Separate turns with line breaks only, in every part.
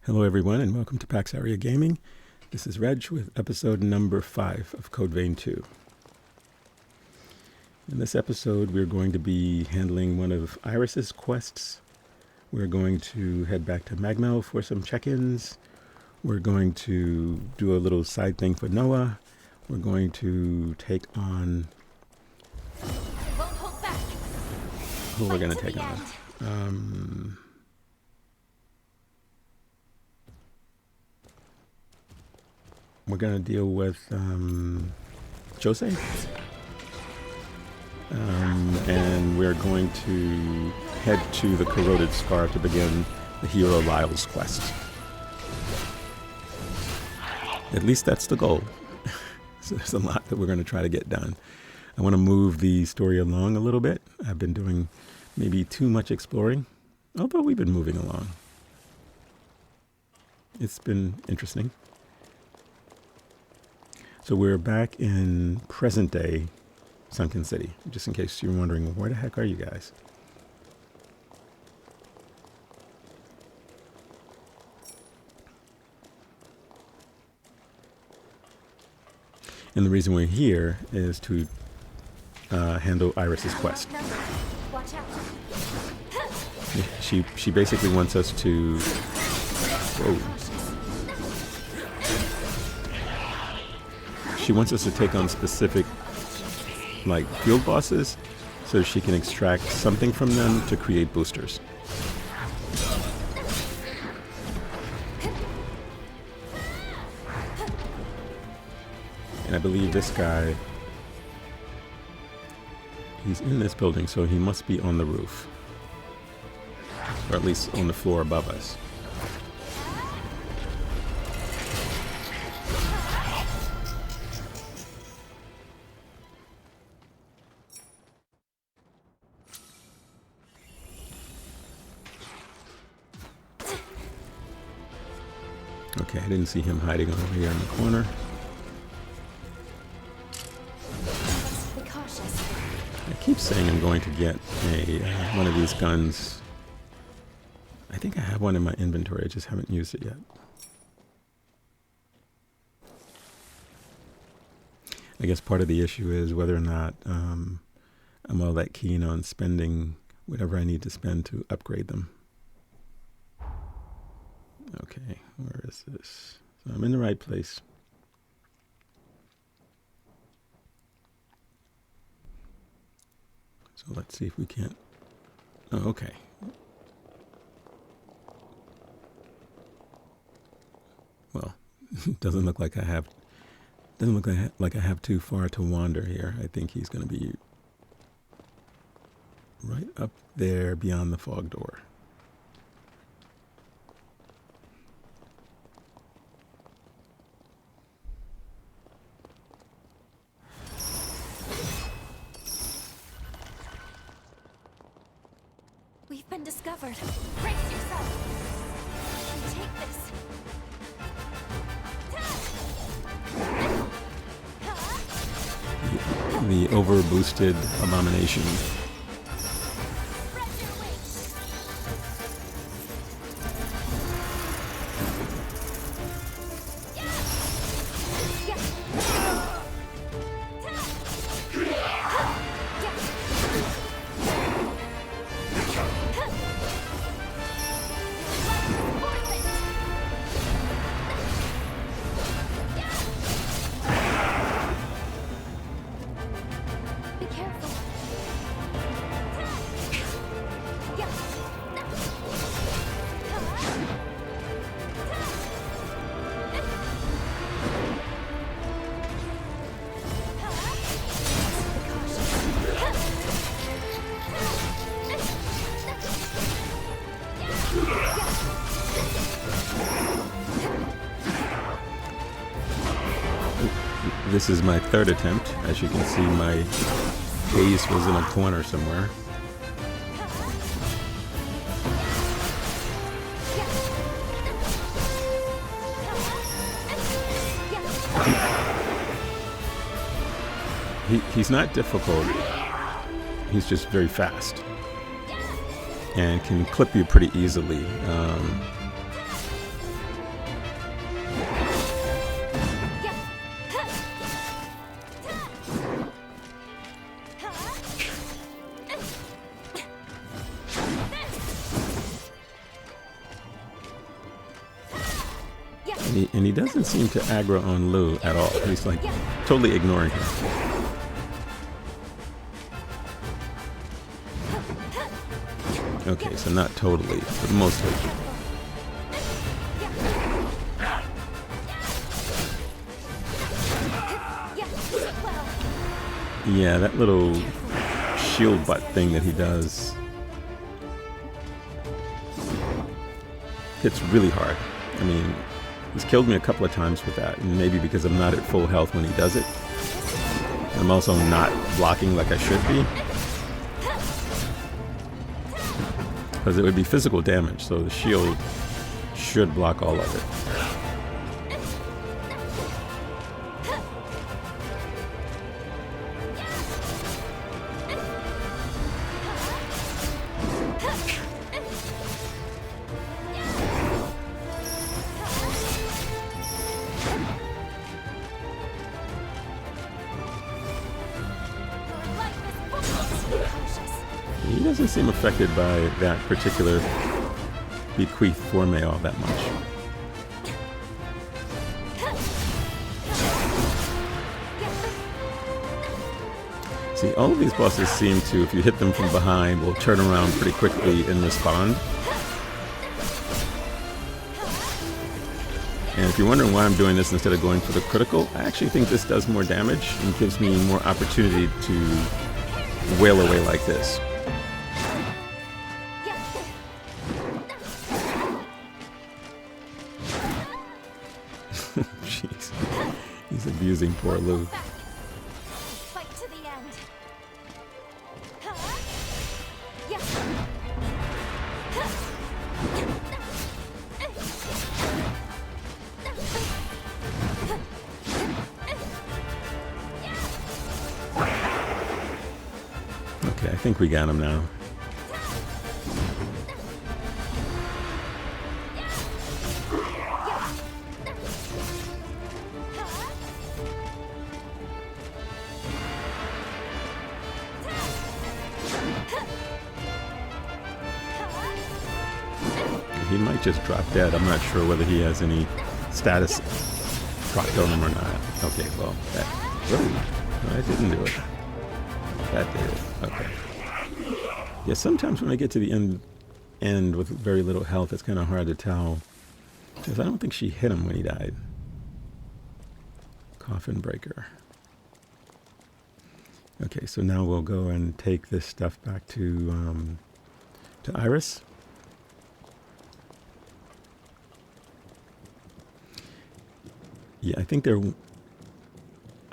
Hello everyone and welcome to PaxAriaGaming. This is Reg with episode number 5 of Code Vein 2. In this episode we're going to be handling one of Iris's quests. We're going to head back to Magmel for some check-ins. We're going to do a little side thing for Noah. We're going to take on... who we're going to take on? We're going to deal with Josee. And we're going to head to the Corroded Scar to begin the Hero Lyle's quest. At least that's the goal. So there's a lot that we're going to try to get done. I want to move the story along a little bit. I've been doing maybe too much exploring, although we've been moving along. It's been interesting. So we're back in present-day Sunken City, just in case you're wondering, where the heck are you guys? And the reason we're here is to handle Iris's quest. She basically wants us to... Whoa. She wants us to take on specific, like, field bosses so she can extract something from them to create boosters. And I believe this guy, he's in this building, so he must be on the roof. Or at least on the floor above us. Okay, I didn't see him hiding over here in the corner. I keep saying I'm going to get a one of these guns. I think I have one in my inventory, I just haven't used it yet. I guess part of the issue is whether or not I'm all that keen on spending whatever I need to spend to upgrade them. Okay, where is this? So I'm in the right place. So let's see if we can't... Oh, okay. Well, doesn't look like I have... Doesn't look like I have too far to wander here. I think he's going to be right up there beyond the fog door.
We've been discovered. Brace yourself. Take this.
The over-boosted abomination.
Spread your wings. Be careful.
This is my third attempt. As you can see, my base was in a corner somewhere. He's not difficult. He's just very fast and can clip you pretty easily. And he doesn't seem to aggro on Lou at all. He's like totally ignoring her. Okay, so not totally, but mostly. Yeah, that little shield butt thing that he does hits really hard. I mean, he's killed me a couple of times with that, and maybe because I'm not at full health when he does it. I'm also not blocking like I should be. Because it would be physical damage, so the shield should block all of it. He doesn't seem affected by that particular bequeath for me all that much. See, all of these bosses seem to, if you hit them from behind, will turn around pretty quickly and respond. And if you're wondering why I'm doing this instead of going for the critical, I actually think this does more damage and gives me more opportunity to wail away like this. Jeez. He's abusing poor Lou.
Fight to the end.
Okay, I think we got him now. He might just drop dead. I'm not sure whether he has any status proc on him or not. Okay, well, that didn't do it. That did it. Okay. Yeah, sometimes when I get to the end with very little health, it's kind of hard to tell. Because I don't think she hit him when he died. Coffin breaker. Okay, so now we'll go and take this stuff back to Iris. Yeah, I think there.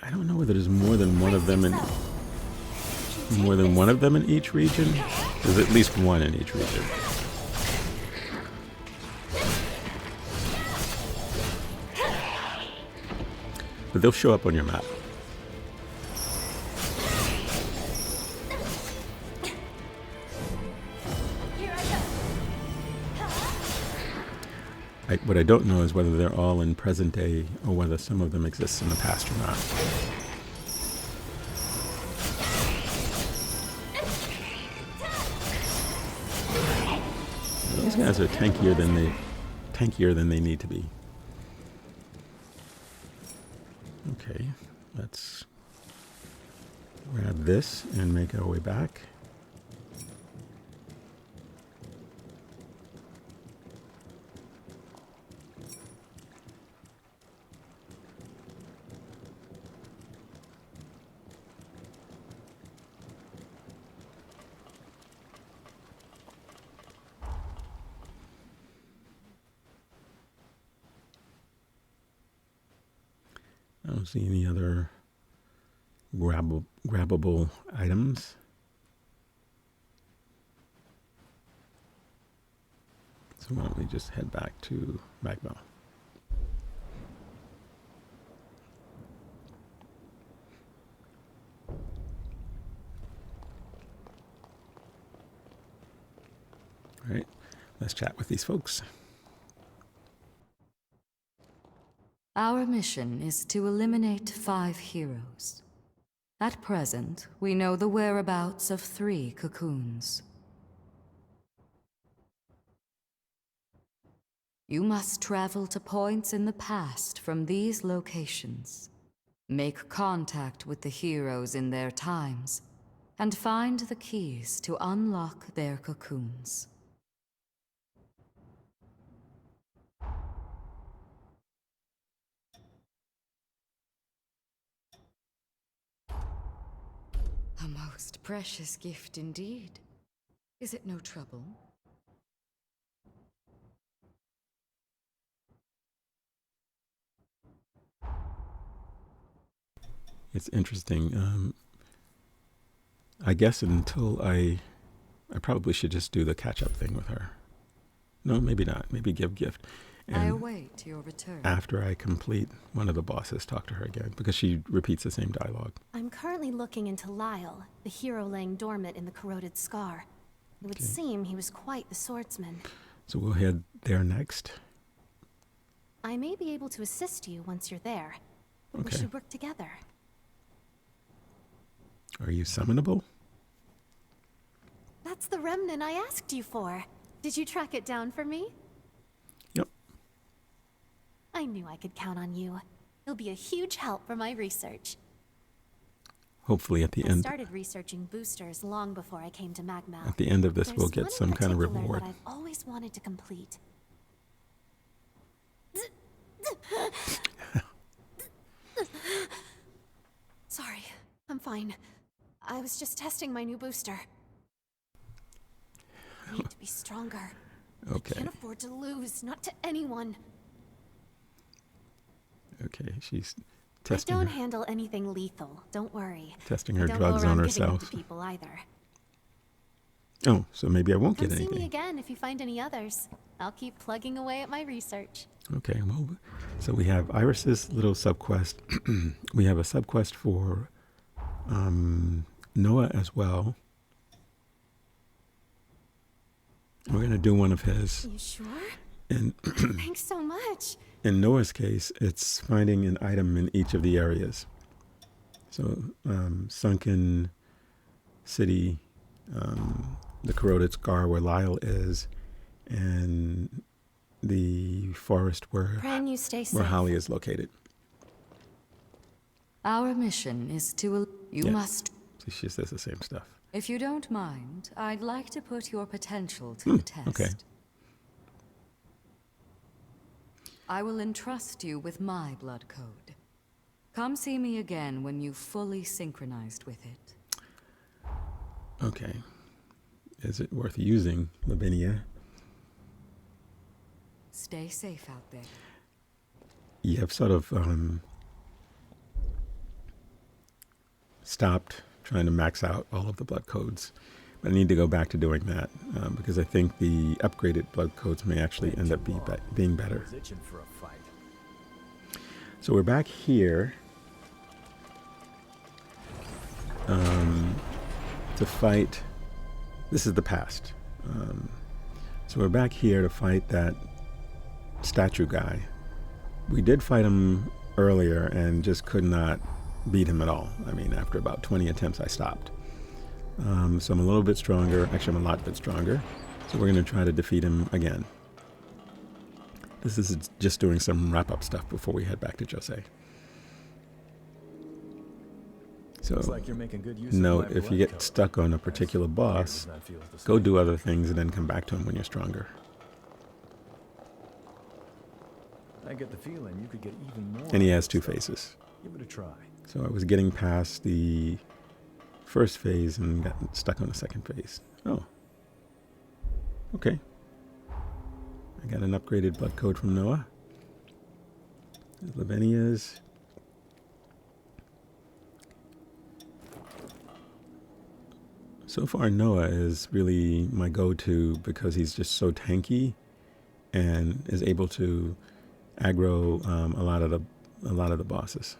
I don't know whether there's more than one of them in each region. There's at least one in each region. But they'll show up on your map. What I don't know is whether they're all in present day or whether some of them exist in the past or not. These guys are tankier than they need to be. Okay, let's grab this and make our way back. I don't see any other grabbable items. So why don't we just head back to Magma. All right, let's chat with these folks.
Our mission is to eliminate 5 heroes. At present, we know the whereabouts of 3 cocoons. You must travel to points in the past from these locations. Make contact with the heroes in their times, and find the keys to unlock their cocoons. A most precious gift indeed. Is it no trouble?
It's interesting. I guess until I probably should just do the catch-up thing with her. No, maybe not. Maybe give gift.
I
And
await your return.
after I complete one of the bosses, talk to her again, because she repeats the same dialogue.
I'm currently looking into Lyle, the hero laying dormant in the Corroded Scar. It would seem he was quite the swordsman.
So we'll head there next.
I may be able to assist you once you're there. We
Okay.
should work together.
Are you summonable?
That's the remnant I asked you for. Did you track it down for me?
Yep.
I knew I could count on you. You'll be a huge help for my research.
Hopefully at the
I
end
started researching boosters long before I came to Magmal.
at the end of this
There's
we'll get
one
some
in
kind of
particular
reward.
that I've always wanted to complete. Sorry, I'm fine. I was just testing my new booster. I need to be stronger. I
Okay.
can't afford to lose, not to anyone.
Okay, she's
I
testing
don't
her,
handle anything lethal, don't worry.
testing
I
her
don't
drugs
go
on
around giving them
herself.
to people either.
Oh, so maybe I won't
Come
get
see me
anything.
again if you find any others. I'll keep plugging away at my research.
Okay, well, so we have Iris's little subquest. We have a subquest for Noah as well. We're going to do one of his.
You sure?
And
Thanks so much.
in Noah's case, it's finding an item in each of the areas. So, Sunken City, the Corroded Scar where Lyle is, and the forest where
Praying you stay safe.
Holly is located.
Our mission is to... You
Yeah.
must...
So she says the same stuff.
If you don't mind, I'd like to put your potential to the test.
okay.
I will entrust you with my blood code. Come see me again when you've fully synchronized with it.
Okay. Is it worth using, Lavinia?
Stay safe out there.
You have sort of stopped trying to max out all of the blood codes. But I need to go back to doing that because I think the upgraded blood codes may actually end up being better.
Itching for a fight.
So we're back here to fight. This is the past. So we're back here to fight that statue guy. We did fight him earlier and just could not beat him at all. I mean, after about 20 attempts, I stopped. So I'm a little bit stronger. Actually, I'm a lot bit stronger. So we're going to try to defeat him again. This is just doing some wrap-up stuff before we head back to Josee. So,
Looks like you're making good use of
note,
my
if you
blood
get
code.
stuck on a particular boss,
Does not feel the
go
same.
do other things and then come back to him when you're stronger.
I get the feeling you could get even more.
And he has
out of
two
this stuff.
phases.
Give it a try.
So I was getting past the first phase and got stuck on the second phase. Oh. Okay. I got an upgraded blood code from Noah. There's Lavinia's. So far, Noah is really my go-to because he's just so tanky and is able to aggro a lot of the bosses,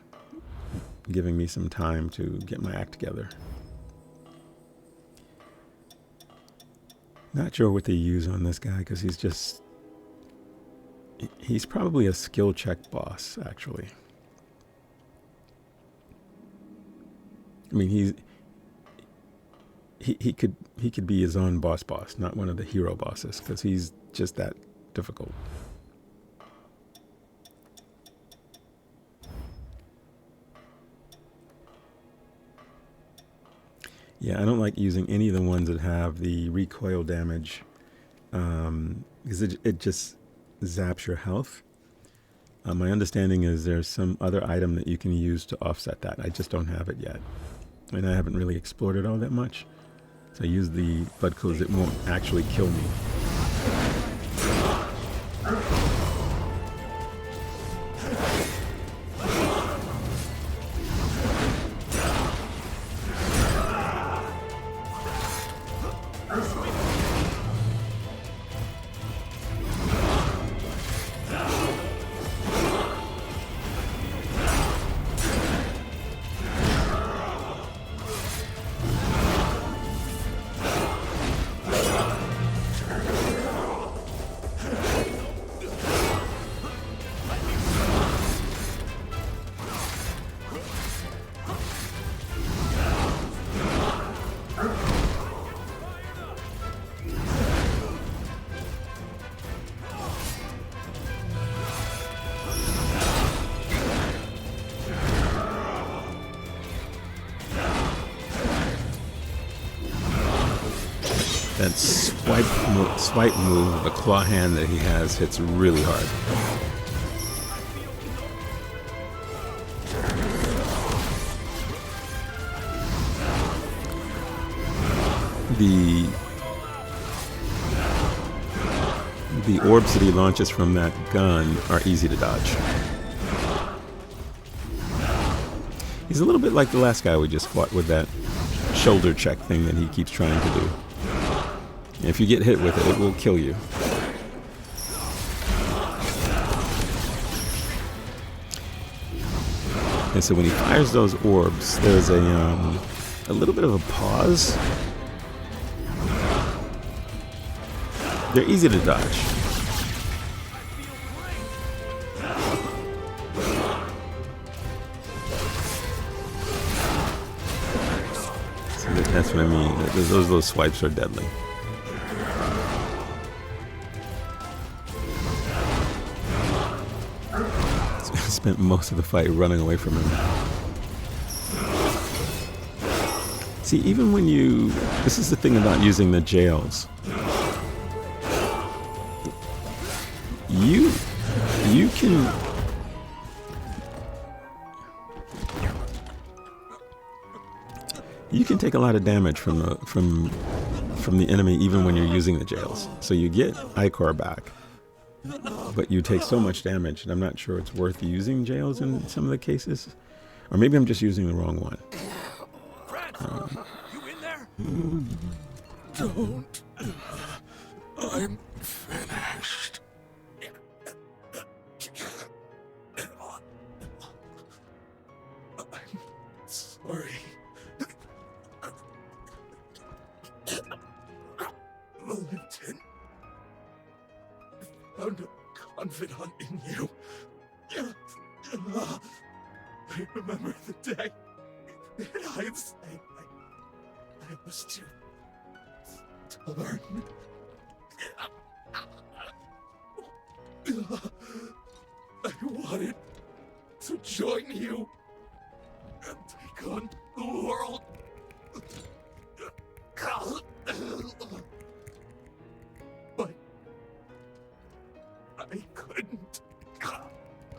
giving me some time to get my act together. Not sure what they use on this guy because he's probably a skill check boss, actually. I mean, he could be his own boss, not one of the hero bosses, because he's just that difficult. Yeah, I don't like using any of the ones that have the recoil damage because it just zaps your health. My understanding is there's some other item that you can use to offset that. I just don't have it yet. And I haven't really explored it all that much. So I use the bud close, it won't actually kill me. That swipe move, the claw hand that he has, hits really hard. The orbs that he launches from that gun are easy to dodge. He's a little bit like the last guy we just fought with that shoulder check thing that he keeps trying to do. If you get hit with it, it will kill you. And so when he fires those orbs, there's a little bit of a pause. They're easy to dodge. So that's what I mean. Those swipes are deadly. Spent most of the fight running away from him. See, even when this is the thing about using the jails. You can take a lot of damage from the enemy even when you're using the jails. So you get Ichor back. But you take so much damage, and I'm not sure it's worth using jails in some of the cases. Or maybe I'm just using the wrong one.
You in there? Don't. I'm finished. I'm sorry. Valentin. Found a confidant in you. I remember the day in hindsight I was too stubborn. I wanted to join you and take on the world. But I couldn't.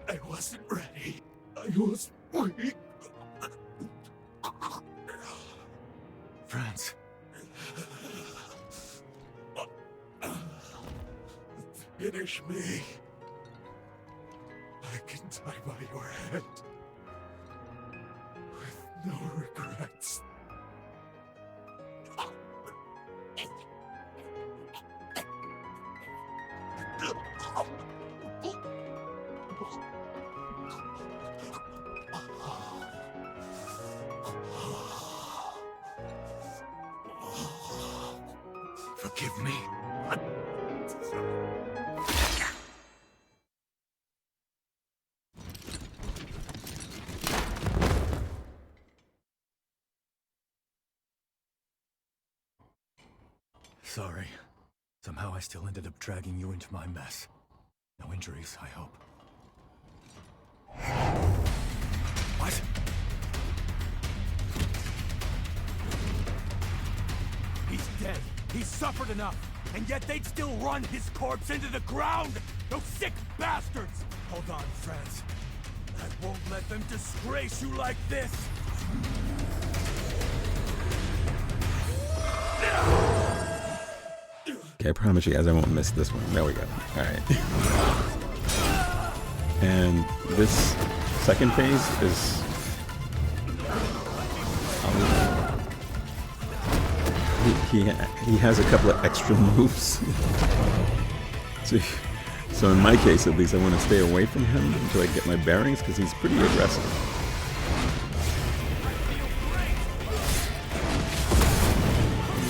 I wasn't ready. I was weak.
France.
Finish me. I can die by your hand. With no regrets.
Forgive me. Sorry. Somehow I still ended up dragging you into my mess. No injuries, I hope. What? He's dead. He's suffered enough. And yet they'd still run his corpse into the ground! Those sick bastards! Hold on, friends. I won't let them disgrace you like this!
Okay, I promise you guys I won't miss this one. There we go. Alright. And this second phase is... He has a couple of extra moves. So in my case, at least, I want to stay away from him until I get my bearings, because he's pretty aggressive.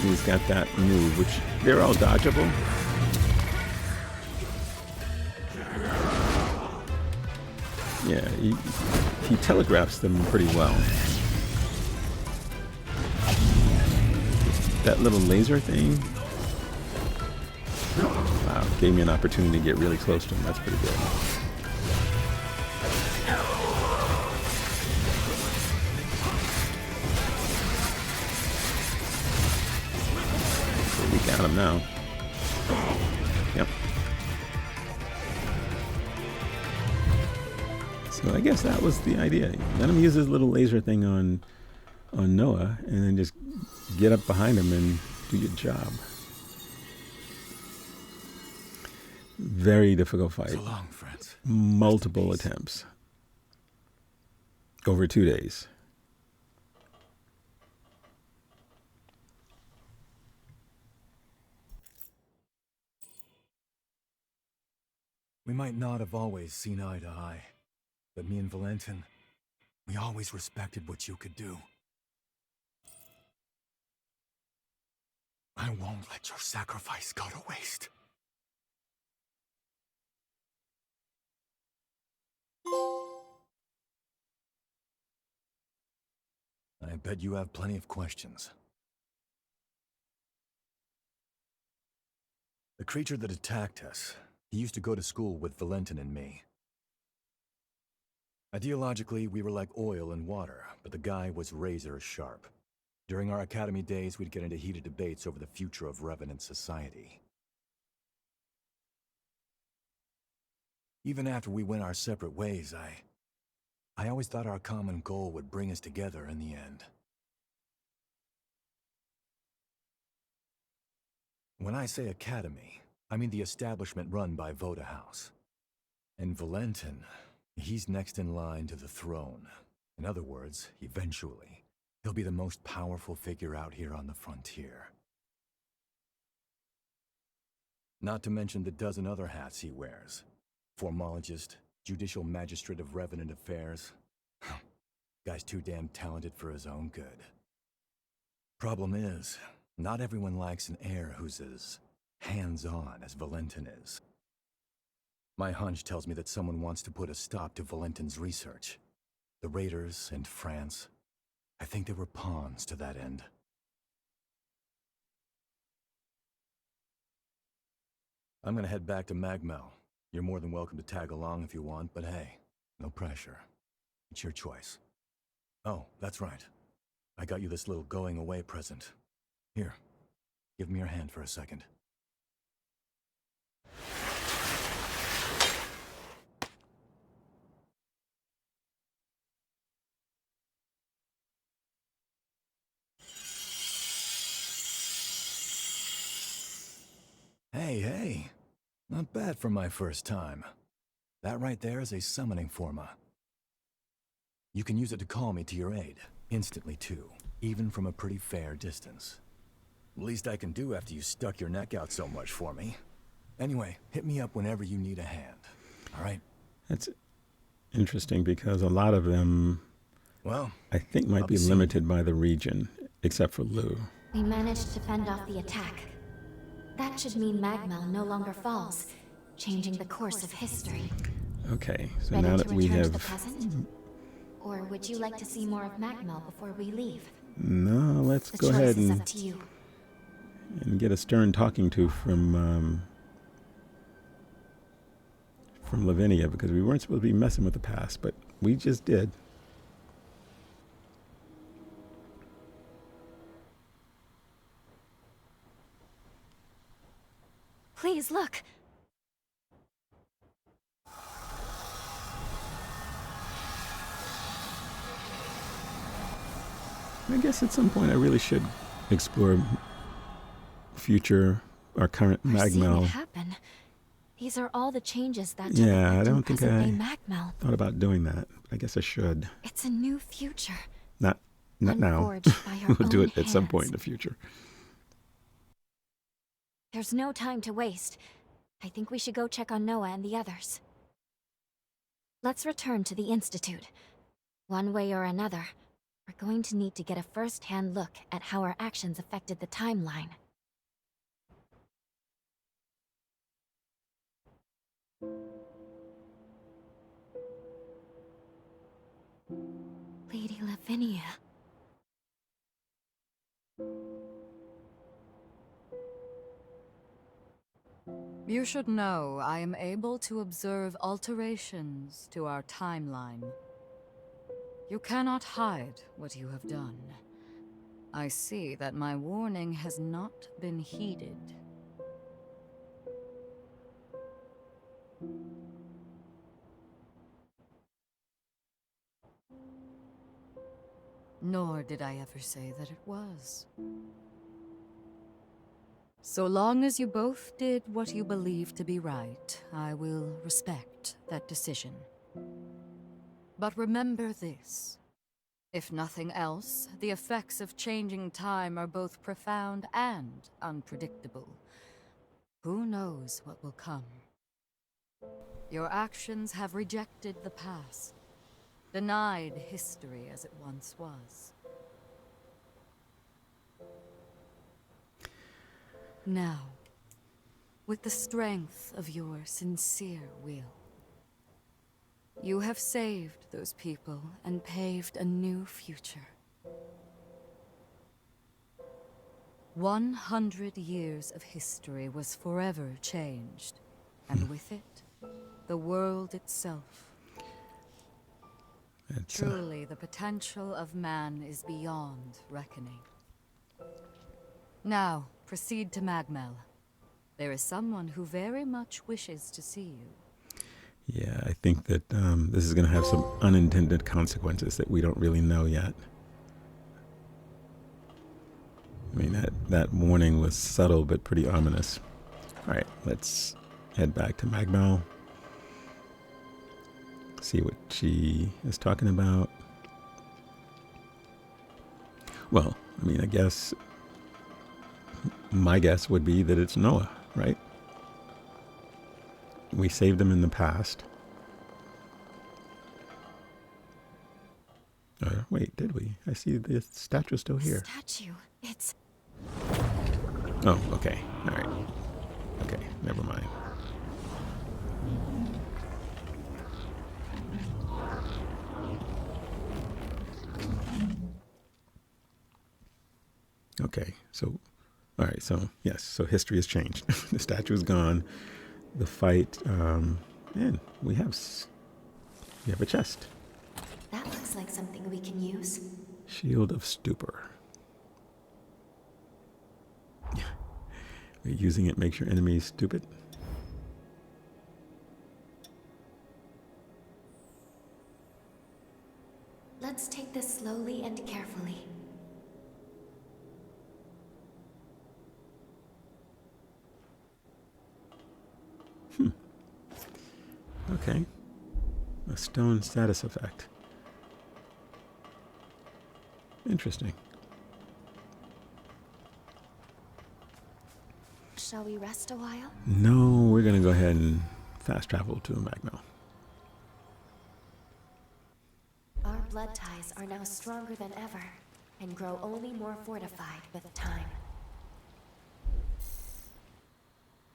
He's got that move, which they're all dodgeable. Yeah, he telegraphs them pretty well. That little laser thing, wow, gave me an opportunity to get really close to him. That's pretty good. So we got him now. Yep. So I guess that was the idea. Let him use his little laser thing on Noah, and then just get up behind him and do your job. Very difficult fight.
So long, friends.
Multiple attempts. Over 2 days.
We might not have always seen eye to eye, but me and Valentin, we always respected what you could do. I won't let your sacrifice go to waste. I bet you have plenty of questions. The creature that attacked us, he used to go to school with Valentin and me. Ideologically, we were like oil and water, but the guy was razor sharp. During our academy days, we'd get into heated debates over the future of Revenant society. Even after we went our separate ways, I always thought our common goal would bring us together in the end. When I say academy, I mean the establishment run by Voda House. And Valentin, he's next in line to the throne. In other words, eventually, he'll be the most powerful figure out here on the frontier. Not to mention the dozen other hats he wears. Formologist, judicial magistrate of Revenant affairs. Guy's too damn talented for his own good. Problem is, not everyone likes an heir who's as hands-on as Valentin is. My hunch tells me that someone wants to put a stop to Valentin's research. The Raiders and France, I think they were pawns to that end. I'm gonna head back to Magmel. You're more than welcome to tag along if you want, but hey, no pressure. It's your choice. Oh, that's right. I got you this little going-away present. Here, give me your hand for a second. Hey, not bad for my first time. That right there is a summoning forma. You can use it to call me to your aid, instantly too, even from a pretty fair distance. Least I can do after you stuck your neck out so much for me. Anyway, hit me up whenever you need a hand, alright?
That's interesting because a lot of them,
well,
I think, might be limited by the region, except for Lou.
We managed to fend off the attack. That should mean Magmel no longer falls, changing the course of history.
Okay, so
Ready
now
to
that we
return to
have...
the present? Or would you like to see more of Magmel before we leave?
No, let's
The
go
choice
ahead
is
and
up to you.
get a stern talking to from Lavinia, because we weren't supposed to be messing with the past, but we just did. I guess at some point I really should explore future or current
We're seeing it
Magmel.
happen. These are all the changes that took
Yeah, I
effect in
don't think
present-day
I
Magmel.
thought about doing that. I guess I should.
It's a new future,
Not now.
unforged by our
We'll do
own
it at some point in
hands.
the future.
There's no time to waste. I think we should go check on Noah and the others. Let's return to the Institute. One way or another, we're going to need to get a first-hand look at how our actions affected the timeline. Lady Lavinia.
You should know I am able to observe alterations to our timeline. You cannot hide what you have done. I see that my warning has not been heeded. Nor did I ever say that it was. So long as you both did what you believe to be right, I will respect that decision. But remember this. If nothing else, the effects of changing time are both profound and unpredictable. Who knows what will come? Your actions have rejected the past, denied history as it once was. Now, with the strength of your sincere will, you have saved those people and paved a new future. 100 years of history was forever changed, and with it, the world itself. Truly, the potential of man is beyond reckoning. Now, proceed to Magmel. There is someone who very much wishes to see you.
Yeah, I think that this is going to have some unintended consequences that we don't really know yet. I mean, that warning was subtle but pretty ominous. All right, let's head back to Magmel. See what she is talking about. Well, I mean, I guess my guess would be that it's Noah, right? We saved him in the past. Wait, did we? I see the statue still here.
Statue. It's...
Oh, okay. All right. Okay, never mind. Okay, so, all right, so, yes, so history has changed. The statue is gone. The fight, and we have a chest.
That looks like something we can use.
Shield of Stupor. Using it makes your enemies stupid.
Let's take this slowly and carefully.
Okay. A stone status effect. Interesting.
Shall we rest a while?
No, we're going to go ahead and fast travel to Magmel.
Our blood ties are now stronger than ever, and grow only more fortified with time.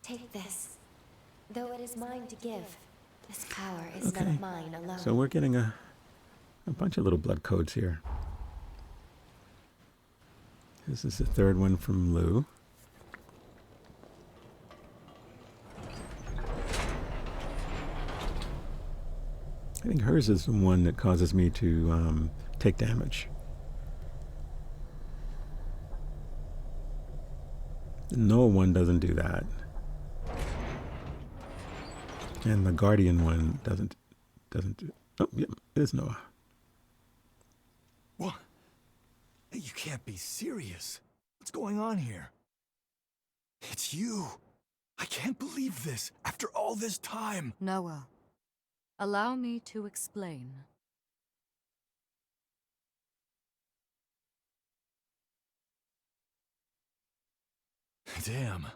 Take this. Though it is mine to give, this power is
Okay.
not mine alone.
So we're getting a bunch of little blood codes here. This is the third one from Lou. I think hers is the one that causes me to take damage. The Noah one doesn't do that. And the Guardian one doesn't do. Oh, yep, it is Noah.
What?
You can't be serious. What's going on here? It's you. I can't believe this after all this time.
Noah, allow me to explain.
Damn.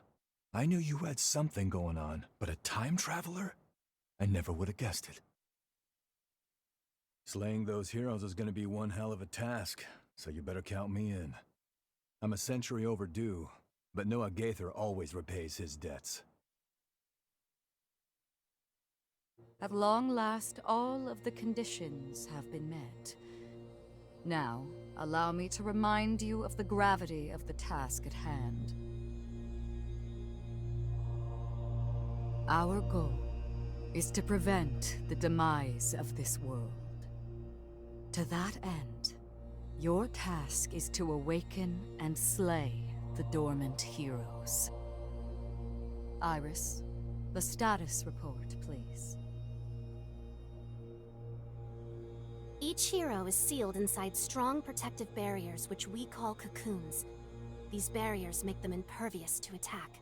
I knew you had something going on, but a time traveler? I never would have guessed it. Slaying those heroes is gonna be one hell of a task, so you better count me in. I'm a century overdue, but Noah Gaither always repays his debts.
At long last, all of the conditions have been met. Now, allow me to remind you of the gravity of the task at hand. Our goal is to prevent the demise of this world. To that end, your task is to awaken and slay the dormant heroes. Iris, the status report, please.
Each hero is sealed inside strong protective barriers which we call cocoons. These barriers make them impervious to attack.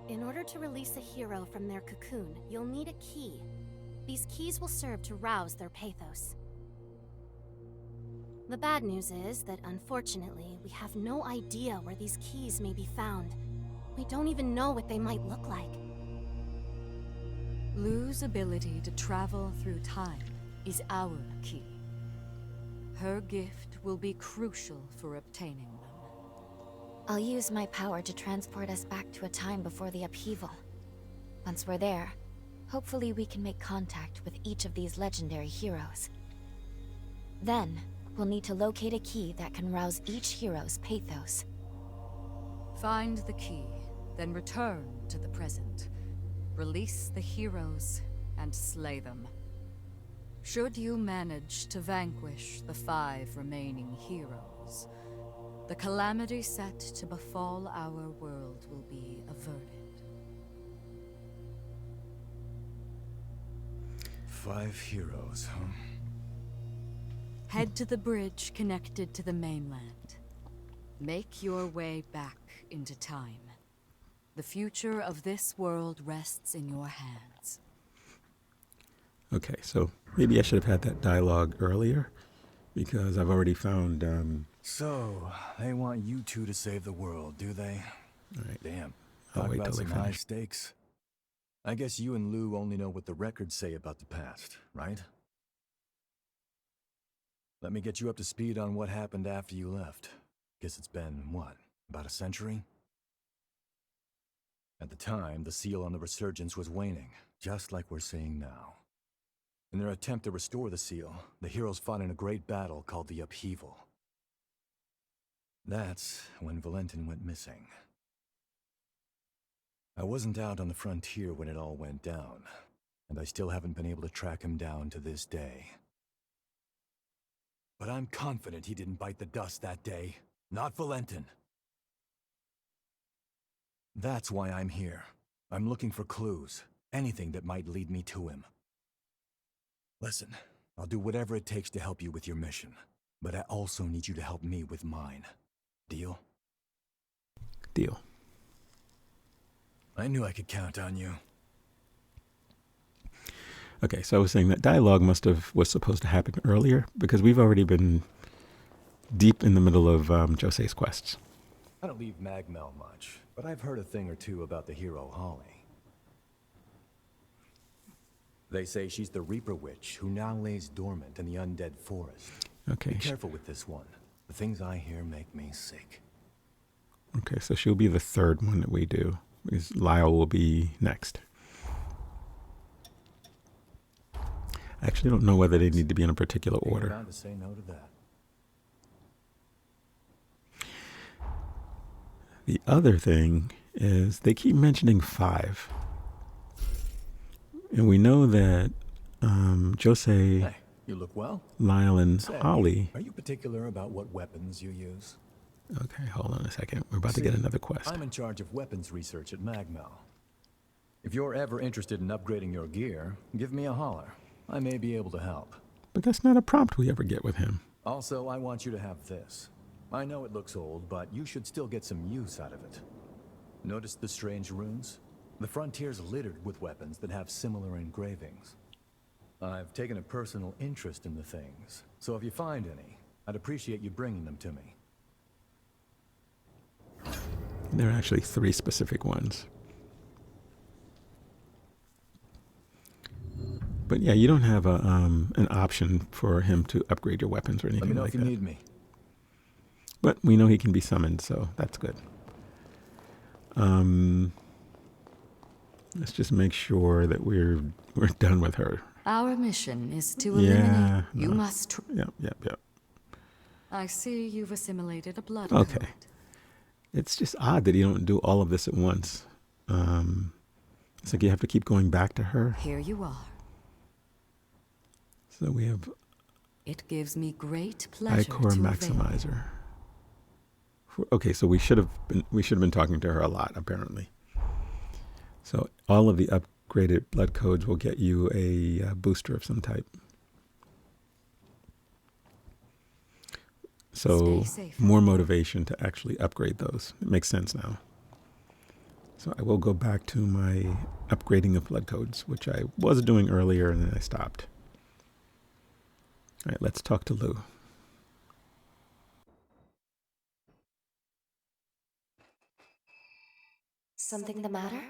In order to release a hero from their cocoon, you'll need a key. These keys will serve to rouse their pathos. The bad news is that, unfortunately, we have no idea where these keys may be found. We don't even know what they might look like.
Lu's ability to travel through time is our key. Her gift will be crucial for obtaining them.
I'll use my power to transport us back to a time before the upheaval. Once we're there, hopefully we can make contact with each of these legendary heroes. Then, we'll need to locate a key that can rouse each hero's pathos.
Find the key, then return to the present. Release the heroes and slay them. Should you manage to vanquish the 5 remaining heroes, the calamity set to befall our world will be averted.
5 heroes, huh?
Head to the bridge connected to the mainland. Make your way back into time. The future of this world rests in your hands.
Okay, so maybe I should have had that dialogue earlier, because I've already found,
So, they want you two to save the world, do they?
All right.
Damn.
I'll
Talk
wait
about
till they
some high
finish.
stakes. I guess you and Lou only know what the records say about the past, right? Let me get you up to speed on what happened after you left. Guess it's been, what, about a century? At the time, the seal on the resurgence was waning, just like we're seeing now. In their attempt to restore the seal, the heroes fought in a great battle called the Upheaval. That's when Valentin went missing. I wasn't out on the frontier when it all went down, and I still haven't been able to track him down to this day. But I'm confident he didn't bite the dust that day. Not Valentin. That's why I'm here. I'm looking for clues, anything that might lead me to him. Listen, I'll do whatever it takes to help you with your mission, but I also need you to help me with mine. Deal?
Deal.
I knew I could count on you.
Okay, so I was saying that dialogue was supposed to happen earlier, because we've already been deep in the middle of Josee's quests.
I don't leave Magmel much, but I've heard a thing or two about the hero Holly. They say she's the Reaper Witch who now lays dormant in the undead forest.
Okay.
Be careful with this one. The things I hear make me sick.
Okay, so she'll be the third one that we do, because Lyle will be next. I actually don't know whether they need to be in a particular order.
Bound to say no to that.
The other thing is they keep mentioning 5. And we know that Josee,
Hey, you look well.
Lyle, and
Say,
Holly...
are you particular about what weapons you use?
Okay, hold on a second. We're about to get another quest.
I'm in charge of weapons research at Magmel. If you're ever interested in upgrading your gear, give me a holler. I may be able to help.
But that's not a prompt we ever get with him.
Also, I want you to have this. I know it looks old, but you should still get some use out of it. Notice the strange runes? The frontier's littered with weapons that have similar engravings. I've taken a personal interest in the things, so if you find any, I'd appreciate you bringing them to me.
There are actually 3 specific ones. But yeah, you don't have a an option for him to upgrade your weapons or
Let me
anything
know
like
if you
that.
need me.
But we know he can be summoned, so that's good. Let's just make sure that we're done with her.
Our mission is to
Yeah,
eliminate. You
no.
must.
Yep.
I see you've assimilated a blood
Okay.
code.
It's just odd that you don't do all of this at once. It's like you have to keep going back to her.
Here you are.
So we have
It gives me great pleasure
Ichor
to avail.
Maximizer. Okay, so we should have been talking to her a lot, apparently. So all of the upgraded blood codes will get you a booster of some type. So
Stay safe.
more motivation to actually upgrade those. It makes sense now. So I will go back to my upgrading of blood codes, which I was doing earlier and then I stopped. All right, let's talk to Lou.
Something the matter?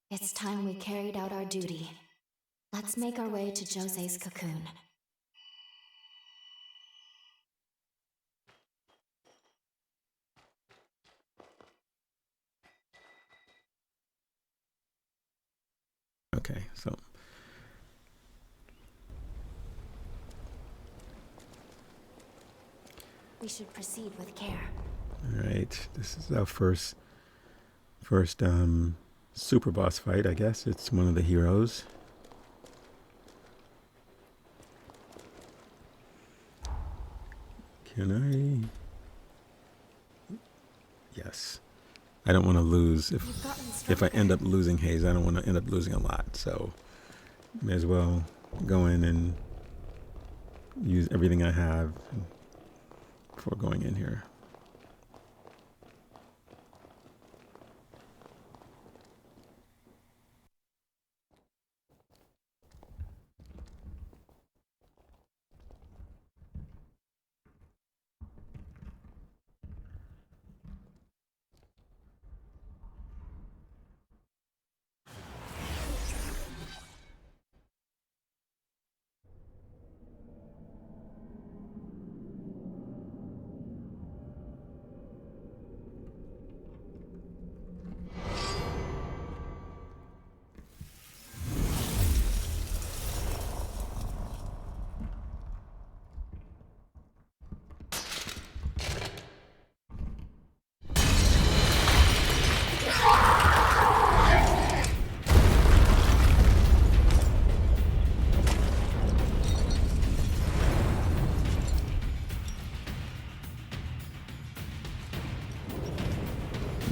It's time we carried out our duty. Let's make our way to Josee's cocoon.
Okay, so
We should proceed with care.
all right, this is our first super boss fight, I guess. It's one of the heroes. Can I? Yes. I don't want to lose. If I end up losing Hayes, I don't want to end up losing a lot. So may as well go in and use everything I have before going in here.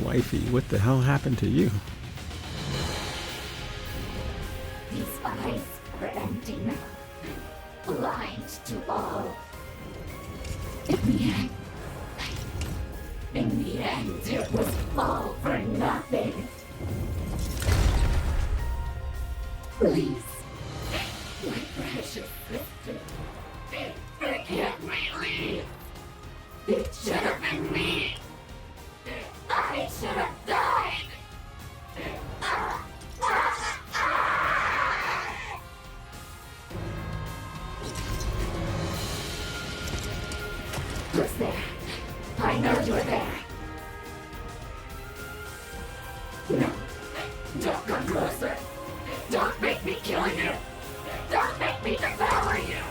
Wifey, what the hell happened to you?
These eyes are empty now, blind to all. In the end, it was all for nothing. Please, my precious sister, forgive me, Lee. It should have been me. I should have died. Who's there? I know you're there. No, don't come closer. Don't make me kill you. Don't make me devour you.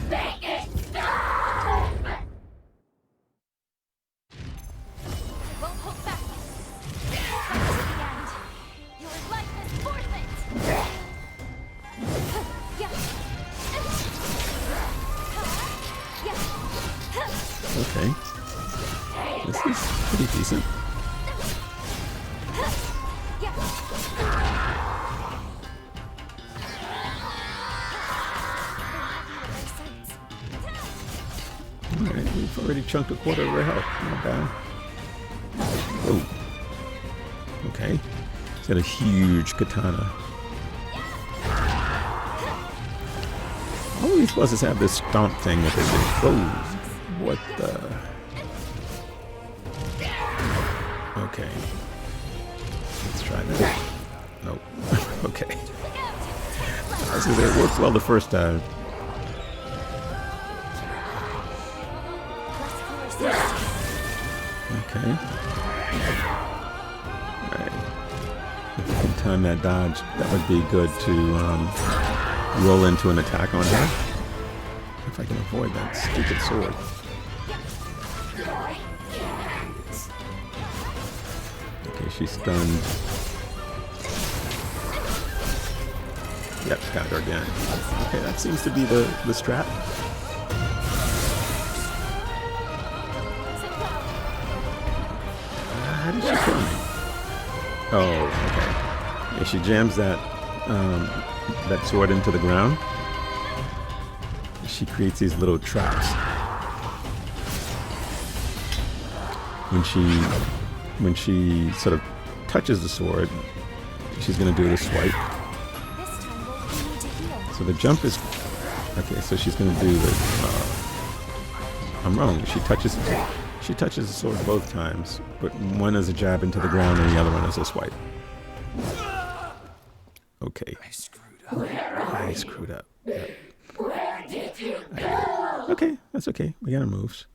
Make it stop!
Won't hold back. Fight to the end. Your life is worth it. Yeah.
Okay.
Hey,
This is pretty decent. Alright, we've already chunked a quarter of her health. Not bad. Oh. Okay. He's got a huge katana. All of these bosses have this stomp thing that they do. Oh, what the? Okay. Let's try that. Nope. Okay. I was gonna say it worked well the first time. Okay. Alright. If you can time that dodge, that would be good to roll into an attack on her. If I can avoid that stupid sword. Okay, she's stunned. Yep, got her again. Okay, that seems to be the strat. How did she kill me? Oh, okay. Yeah, she jams that that sword into the ground. She creates these little traps. When she sort of touches the sword, she's gonna do the swipe. So the jump is okay. So she's gonna do the. I'm wrong. She touches the sword both times, but one is a jab into the ground and the other one is a swipe. Okay. I screwed up. Yep.
Where did you go?
Okay, that's okay. We got our moves.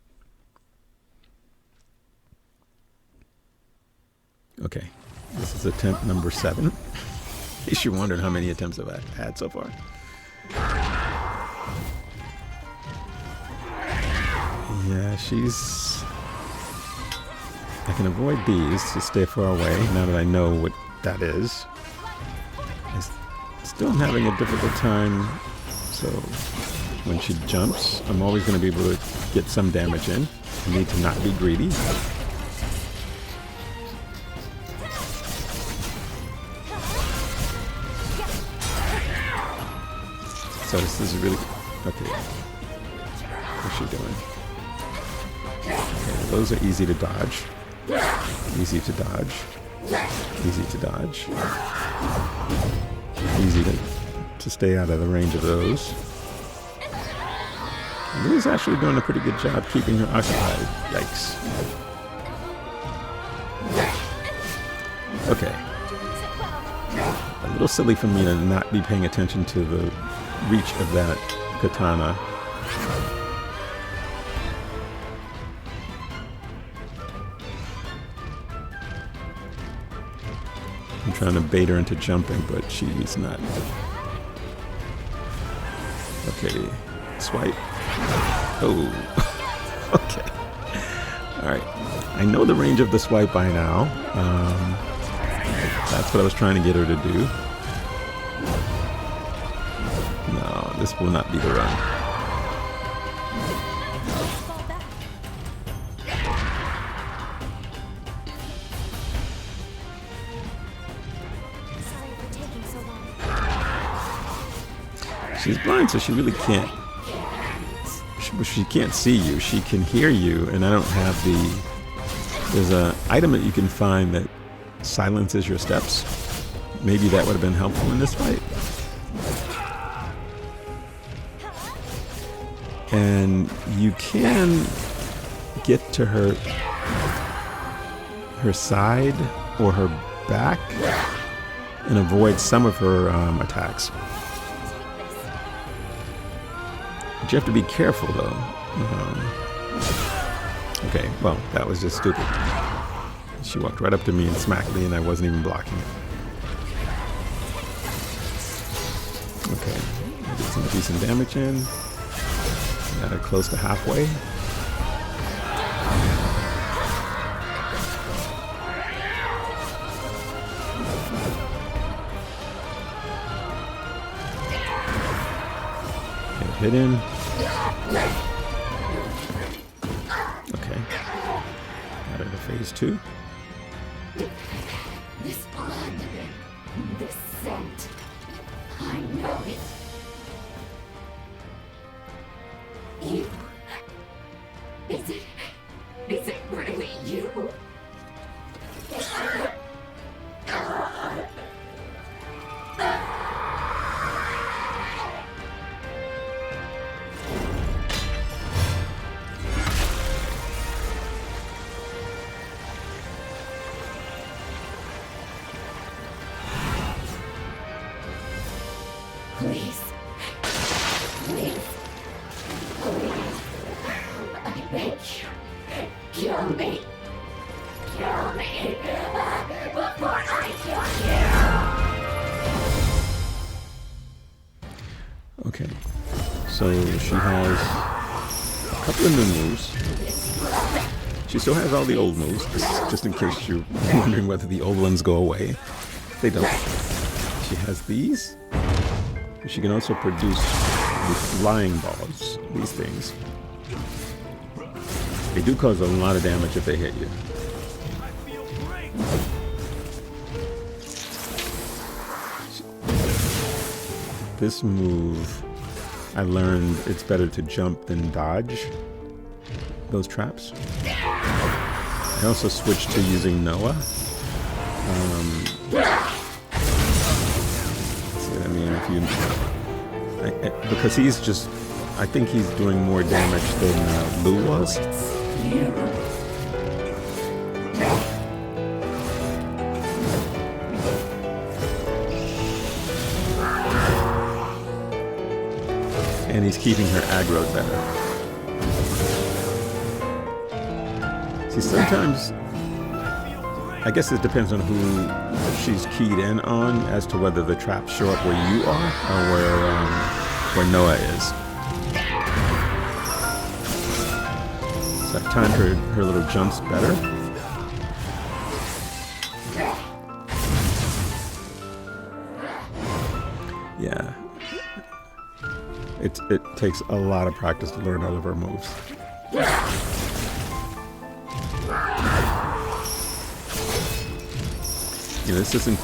Okay. This is attempt number 7. In case you're wondering how many attempts I've had so far. Yeah, she's... I can avoid these to stay far away now that I know what that is. Still I'm having a difficult time, so when she jumps, I'm always going to be able to get some damage in. I need to not be greedy. So this is really... Okay. What's she doing? Okay, those are easy to dodge. Easy to dodge. Easy to dodge. Easy to stay out of the range of those. Lou's actually doing a pretty good job keeping her occupied. Yikes. Okay. A little silly for me to not be paying attention to the reach of that katana. I'm trying to bait her into jumping, but she's not. Okay, swipe. Oh, okay. All right. I know the range of the swipe by now. That's what I was trying to get her to do. No, this will not be the run. She's blind, so she really can't. She can't see you. She can hear you, and I don't have the. There's an item that you can find that silences your steps. Maybe that would have been helpful in this fight. And you can get to her side or her back and avoid some of her attacks. But you have to be careful, though. Okay, well, that was just stupid. She walked right up to me and smacked me, and I wasn't even blocking it. Okay, get some decent damage in. Got her close to halfway. Hit him. Okay. those too.
This blood, this scent, I know it. You. Is it really you? Please. Please. Please. I beg you. Kill me. Kill me. Before I kill you.
Okay. So she has a couple of new moves. She still has all the old moves, just in case you're wondering whether the old ones go away. They don't. She has these. She can also produce these flying balls, these things. They do cause a lot of damage if they hit you. This move, I learned it's better to jump than dodge those traps. I also switched to using Noah. I mean, if you, because he's just, I think he's doing more damage than Lou was. And he's keeping her aggroed better. See, sometimes, I guess it depends on who she's keyed in on as to whether the traps show up where you are or where Noah is. So I've timed her little jumps better. Yeah. It takes a lot of practice to learn all of her moves. You know, this doesn't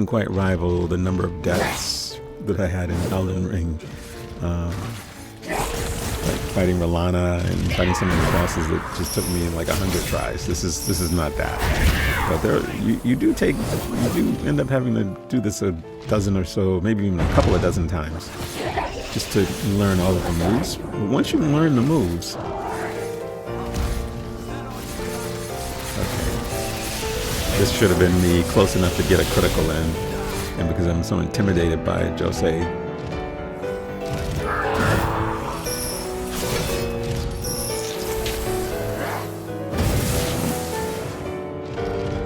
quite rival the number of deaths that I had in Elden Ring. Like fighting Rolana and fighting some of the bosses that just took me like 100 tries. This is not that. But you do end up having to do this a dozen or so, maybe even a couple of dozen times, just to learn all of the moves. But once you learn the moves, this should have been me close enough to get a critical in, and because I'm so intimidated by Josee.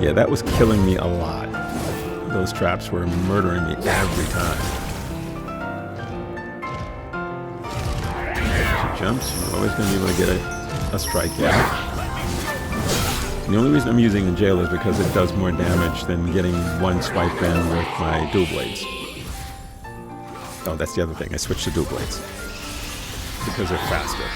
Yeah, that was killing me a lot. Those traps were murdering me every time. She jumps, you're always going to be able to get a strike in. The only reason I'm using the jail is because it does more damage than getting one swipe in with my dual blades. Oh, that's the other thing. I switched to dual blades because they're faster.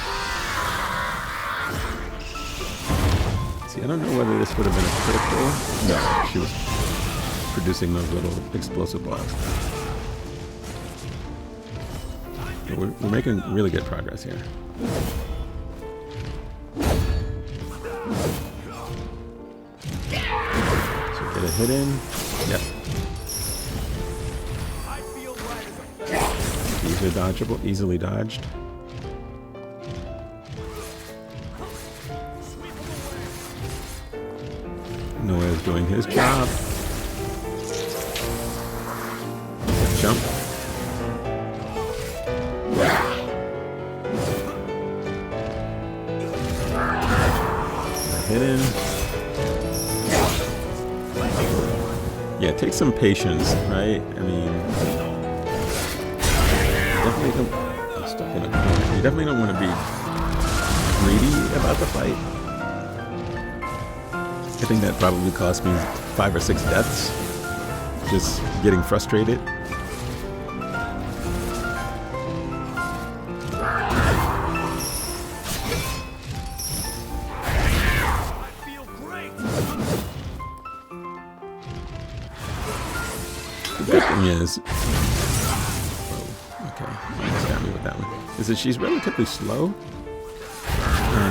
See, I don't know whether this would have been a critical. No, she was producing those little explosive balls. But we're making really good progress here. Get a hit in. Yep. These are dodgeable, easily dodged. Noah's doing his job. Jump. Hit in. Yeah, it takes some patience, right? I mean, I'm stuck in a corner. You definitely don't want to be greedy about the fight. I think that probably cost me 5 or 6 deaths, just getting frustrated. thing is, oh, okay, almost got me with that one. Is that she's relatively slow.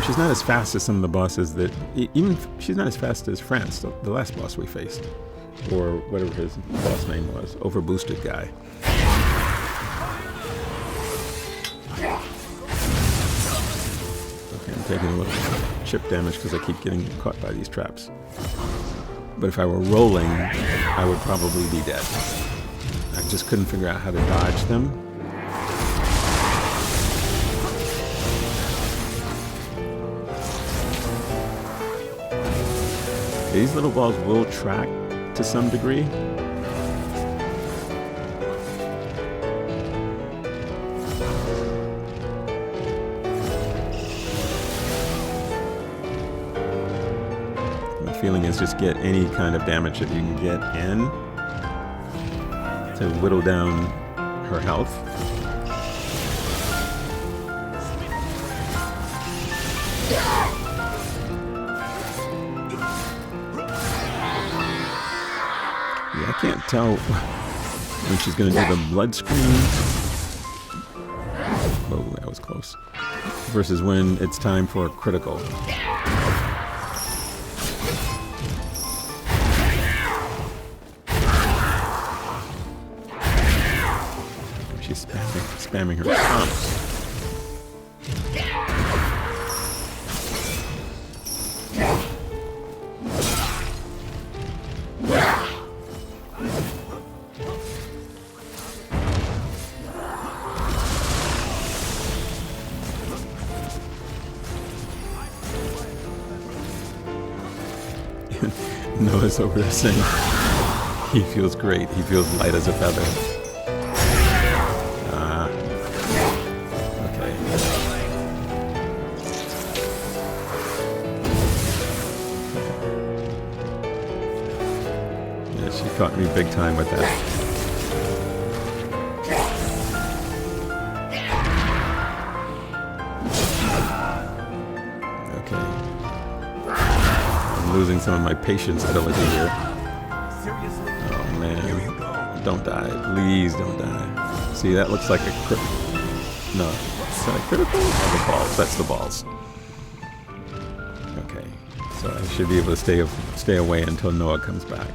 She's not as fast as some of the bosses that, even she's not as fast as France, the last boss we faced, or whatever his boss name was, overboosted guy. Okay, I'm taking a little chip damage because I keep getting caught by these traps. But if I were rolling, I would probably be dead. I just couldn't figure out how to dodge them. These little balls will track to some degree. My feeling is just get any kind of damage that you can get in to whittle down her health. I can't tell when she's going to do the blood screen. Oh, that was close. Versus when it's time for a critical. She's spamming her stomps. Noah's over there saying he feels great. He feels light as a feather. Okay. Yeah, she caught me big time with that. Losing some of my patience ability here. Oh man, don't die. Please don't die. See, that looks like a crit. No, is that a critical? Oh, the balls. That's the balls. Okay, so I should be able to stay away until Noah comes back.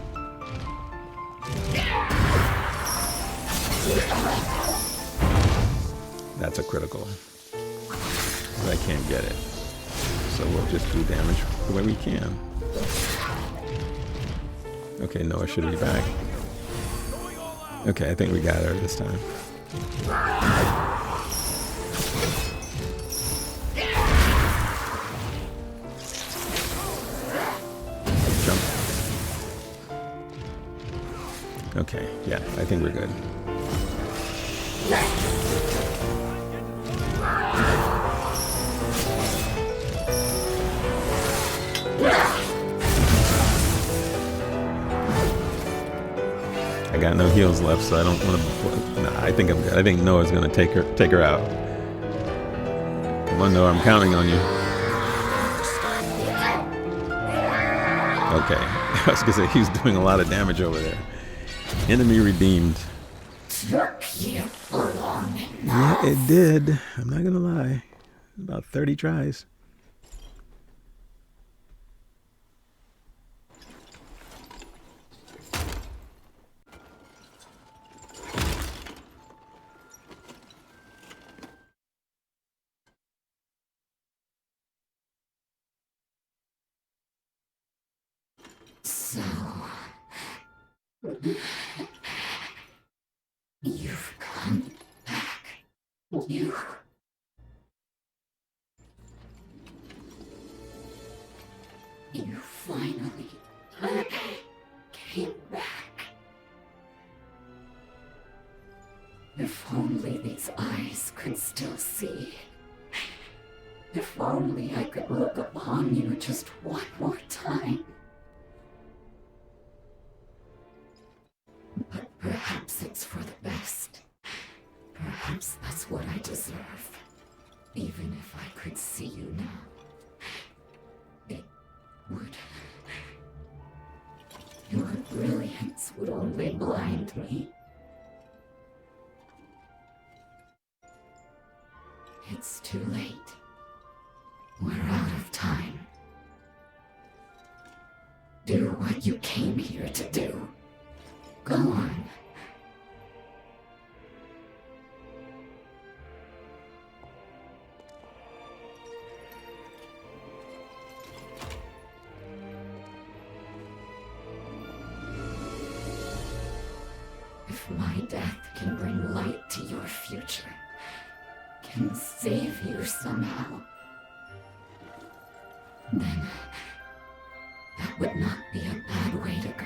That's a critical. But I can't get it. So we'll just do damage the way we can. Okay, Noah should be back. Okay, I think we got her this time. Jump. Okay, yeah, I think we're good. I got no heals left, so I don't want to. Nah, I think I'm good. I think Noah's gonna take her out. Come on, Noah, I'm counting on you. Okay, I was gonna say he's doing a lot of damage over there. Enemy redeemed. Yeah, it did. I'm not gonna lie. About 30 tries.
So, you've come back. You finally came back. If only these eyes could still see. If only I could look upon you just one more time. But perhaps it's for the best. Perhaps that's what I deserve. Even if I could see you now, it would... Your brilliance would only blind me. It's too late. We're out of time. Do what you came here to do. Go on. If my death can bring light to your future, can save you somehow, then that would not be a bad way to go.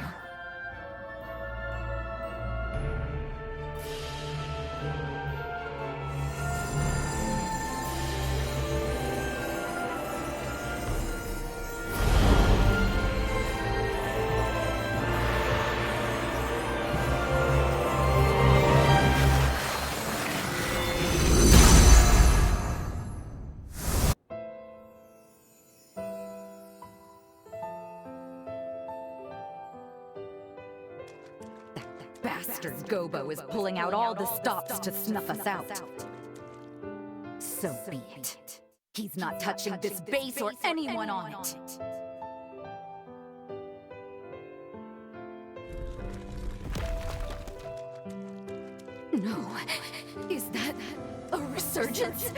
Bastard Gobo is pulling out all the stops to snuff us out. So be it. He's not touching this base or anyone on it. No. Is that a resurgence?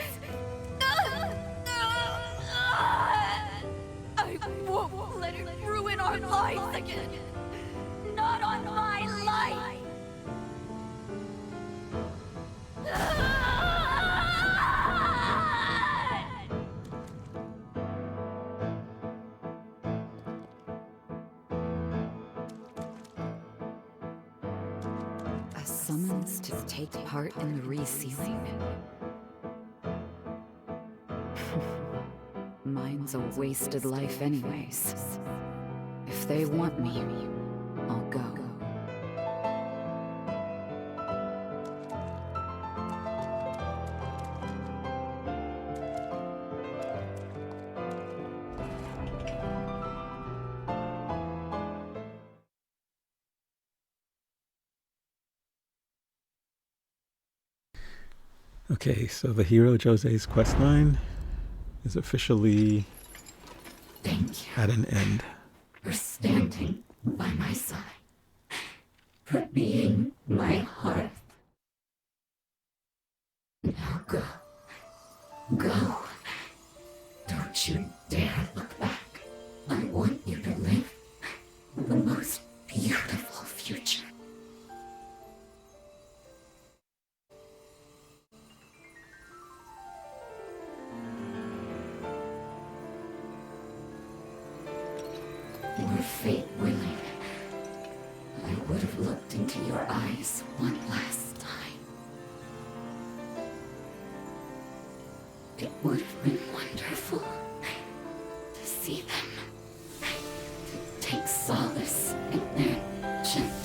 I won't let it ruin our lives again. Not on my life!
A summons to take part in the resealing. Mine's a wasted life anyways. If they want me, I'll go.
Okay, so the Hero Josee's questline is officially
Thank you
at an end.
for standing by my side, for being my hearth. Now go. Go. Don't you dare look back. I want you to live the most beautiful future. Were fate willing, I would have looked into your eyes one last time. It would have been wonderful to see them, to take solace in their gentle.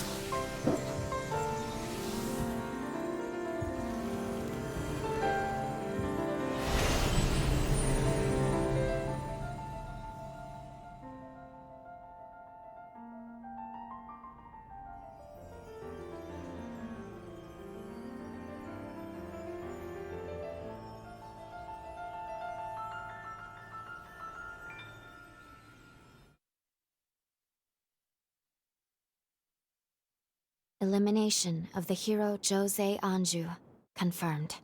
Elimination of the hero Josee Anju confirmed.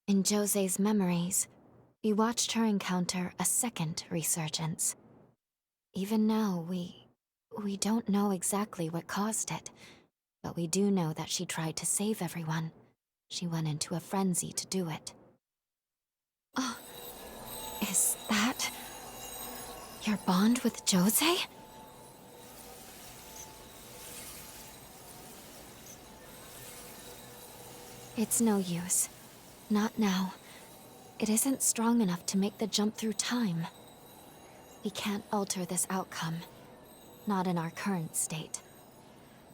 In Josee's memories, we watched her encounter a second resurgence. Even now, we don't know exactly what caused it, but we do know that she tried to save everyone. She went into a frenzy to do it. Oh, is that your bond with Josee? It's no use. Not now. It isn't strong enough to make the jump through time. We can't alter this outcome. Not in our current state.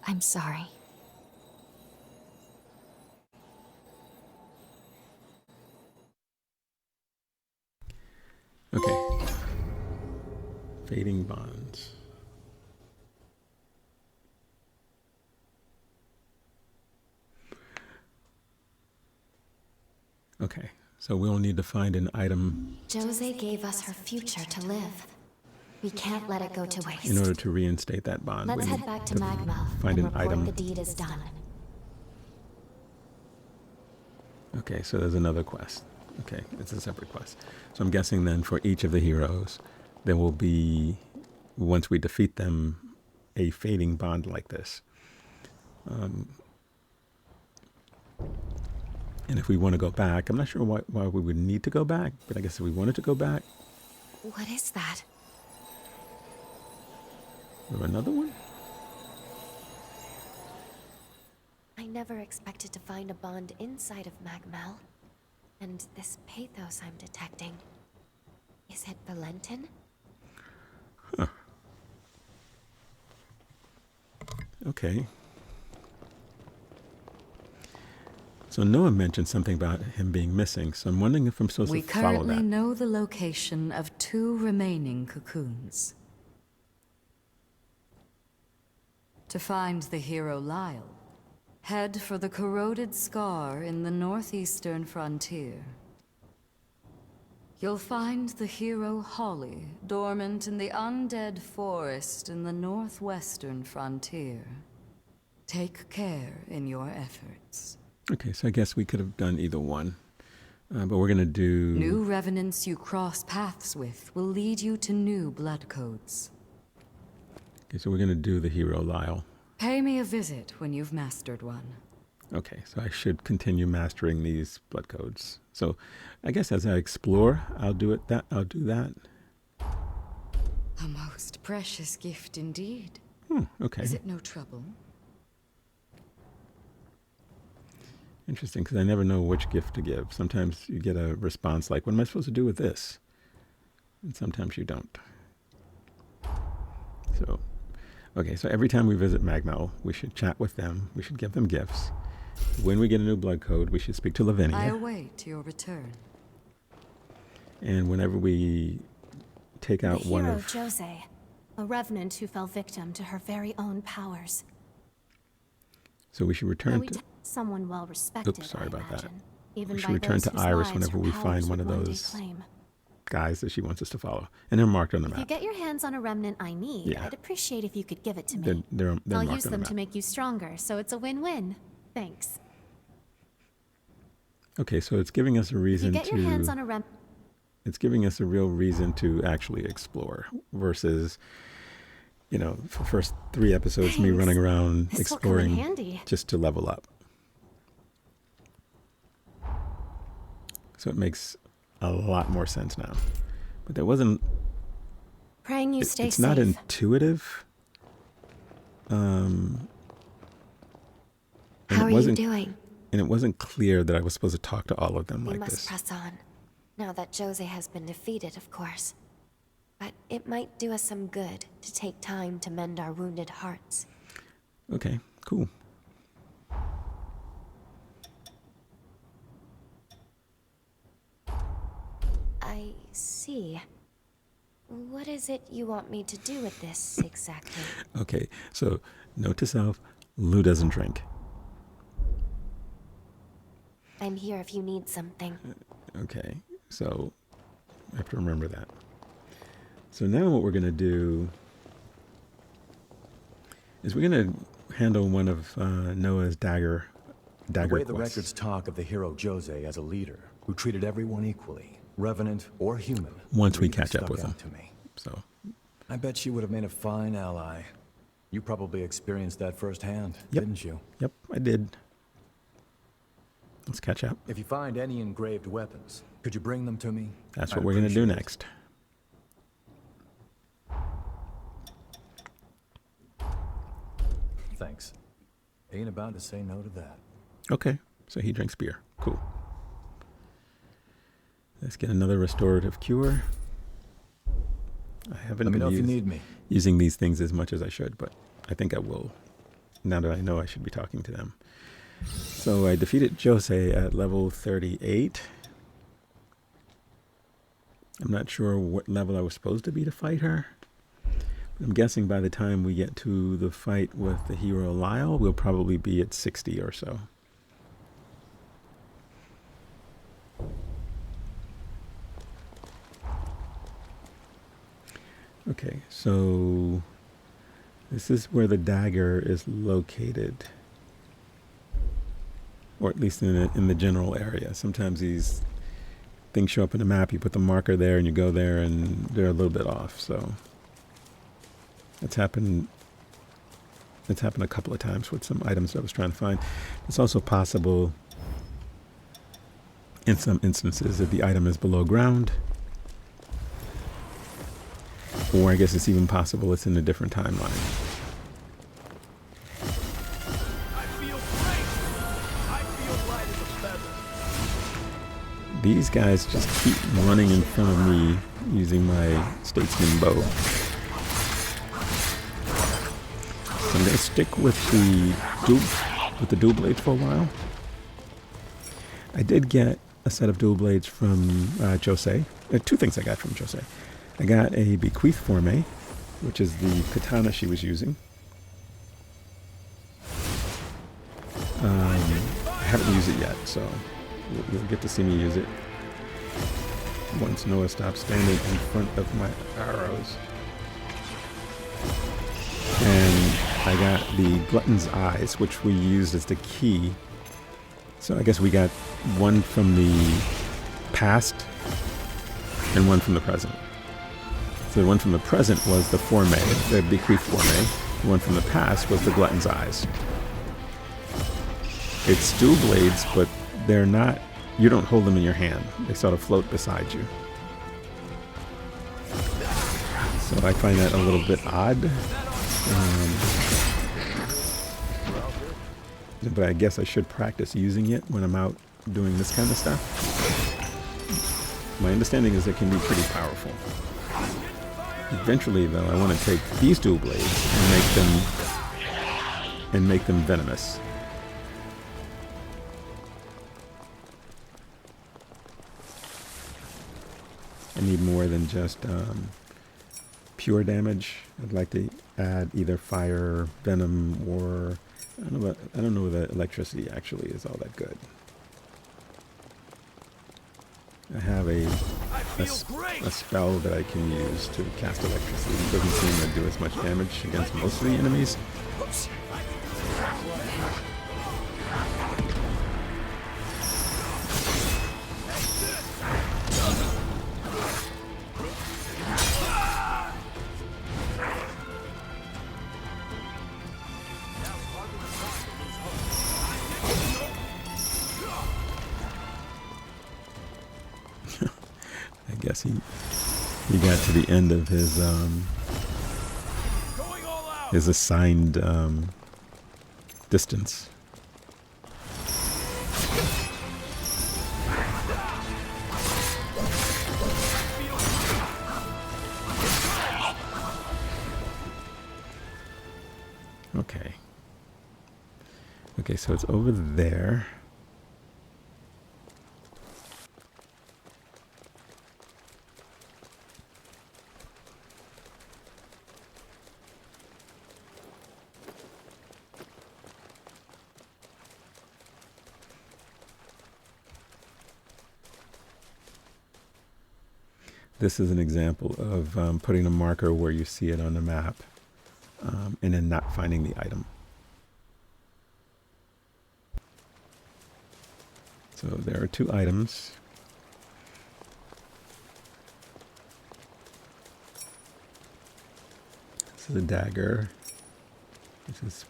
I'm sorry.
Okay. Fading bonds. Okay, So we'll need to find an item
Josee gave us her future to live. We can't let it go to waste.
in order to reinstate that bond.
Let's
we
head
need
back to Magmel
find
and
an
report
item.
the deed is done.
Okay, so there's another quest. Okay, it's a separate quest. So I'm guessing then for each of the heroes, there will be, once we defeat them, a fading bond like this. And if we want to go back, I'm not sure why we would need to go back, but I guess if we wanted to go back.
What is that?
Or another one?
I never expected to find a bond inside of Magmel. And this pathos I'm detecting. Is it Valentin?
Huh. Okay. So Noah mentioned something about him being missing, so I'm wondering if I'm supposed
We
to follow
currently
that.
know the location of 2 remaining cocoons. To find the Hero Lyle, head for the Corroded Scar in the northeastern frontier. You'll find the hero Holly dormant in the undead forest in the northwestern frontier. Take care in your efforts.
Okay, so I guess we could have done either one. But we're going to do...
New revenants you cross paths with will lead you to new blood codes.
Okay, so we're going to do the Hero Lyle.
Pay me a visit when you've mastered one.
Okay, so I should continue mastering these blood codes. So I guess as I explore, I'll do that.
A most precious gift indeed.
Okay.
Is it no trouble?
Interesting, because I never know which gift to give. Sometimes you get a response like, what am I supposed to do with this? And sometimes you don't. So, okay, so every time we visit Magmel, we should chat with them. We should give them gifts. When we get a new blood code, we should speak to Lavinia.
I await your return.
And whenever we take out
The
one
hero
of...
Josee, a revenant who fell victim to her very own powers.
So we should return to...
Someone well respected.
Oops, sorry
I
about that.
imagine, even
We should
by
return
those
to
whose
Iris
lives
whenever
her
we
powers
find one
would
of
one day
those
claim.
guys that she wants us to follow. And they're marked on the
If you
map.
get your hands on a remnant I need,
Yeah.
I'd appreciate if you could give it to me.
They're
I'll
marked
use
on the
them
map.
to make you stronger, so it's a win-win. Thanks.
Okay, so it's giving us a
If you
reason
get your hands on a
It's giving us a real reason to actually explore versus, you know, for the first 3 episodes, me
Thanks.
running around
This will come in
exploring
handy.
just to level up. So it makes a lot more sense now. But there wasn't...
Praying you stay
it's
safe.
not intuitive. And
How
it
are you
wasn't-
doing?
And it wasn't clear that I was supposed to talk to all of them
We
like
must
this.
press on. Now that Josee has been defeated, of course. But it might do us some good to take time to mend our wounded hearts.
Okay, cool.
I see. What is it you want me to do with this, exactly?
Okay, so note to self, Lou doesn't drink.
I'm here if you need something.
Okay, so I have to remember that. So now what we're going to do is we're going to handle one of Noah's dagger
The way the
quests.
records talk of the hero Josee as a leader who treated everyone equally, revenant or human.
Once we
really
catch up
stuck
with
out
him.
To me.
So,
I bet she would have made a fine ally. You probably experienced that firsthand,
Yep.
didn't you?
yep, I did. Let's catch up.
If you find any engraved weapons, could you bring them to me?
That's
I'd
what we're going to do
appreciate it.
next.
Thanks. Ain't about to say no to that.
Okay, so he drinks beer. Cool. Let's get another restorative cure. I haven't
Let me
been
know if you need me.
using these things as much as I should, but I think I will. Now that I know I should be talking to them. So I defeated Josee at level 38. I'm not sure what level I was supposed to be to fight her. I'm guessing by the time we get to the fight with the hero Lyle, we'll probably be at 60 or so. Okay, so this is where the dagger is located, or at least in the general area. Sometimes these things show up in the map. You put the marker there, and you go there, and they're a little bit off. So it's happened. It's happened a couple of times with some items I was trying to find. It's also possible in some instances that the item is below ground. Or I guess it's even possible it's in a different timeline.
I feel great. I feel light as a feather.
These guys just keep running in front of me using my Statesman bow. So I'm going to stick with the dual blades for a while. I did get a set of dual blades from Josee. Two things I got from Josee. I got a bequeath forme, which is the katana she was using. I haven't used it yet, so you'll get to see me use it once Noah stops standing in front of my arrows. And I got the Glutton's Eyes, which we used as the key. So I guess we got one from the past and one from the present. So the one from the present was the forme, the bequeath forme. The one from the past was the Glutton's Eyes. It's dual blades, but they're not, you don't hold them in your hand. They sort of float beside you. So I find that a little bit odd. But I guess I should practice using it when I'm out doing this kind of stuff. My understanding is it can be pretty powerful. Eventually, though, I want to take these dual blades and make them venomous. I need more than just pure damage. I'd like to add either fire, venom, or I don't know whether electricity actually is all that good. I have a spell that I can use to cast electricity. It doesn't seem to do as much damage against most of the enemies. I guess he got to the end of his assigned distance. Okay. Okay, so it's over there. This is an example of putting a marker where you see it on the map and then not finding the item. So there are two items. This is a dagger. This is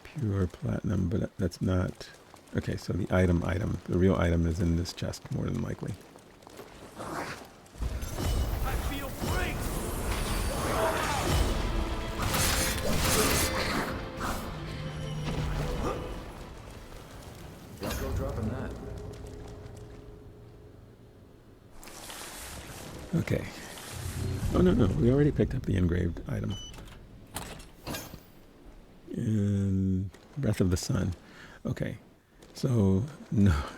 pure platinum, but that's not... Okay, so the item, the real item is in this chest more than likely. Okay. Oh, no, we already picked up the engraved item. And Breath of the Sun. Okay. So,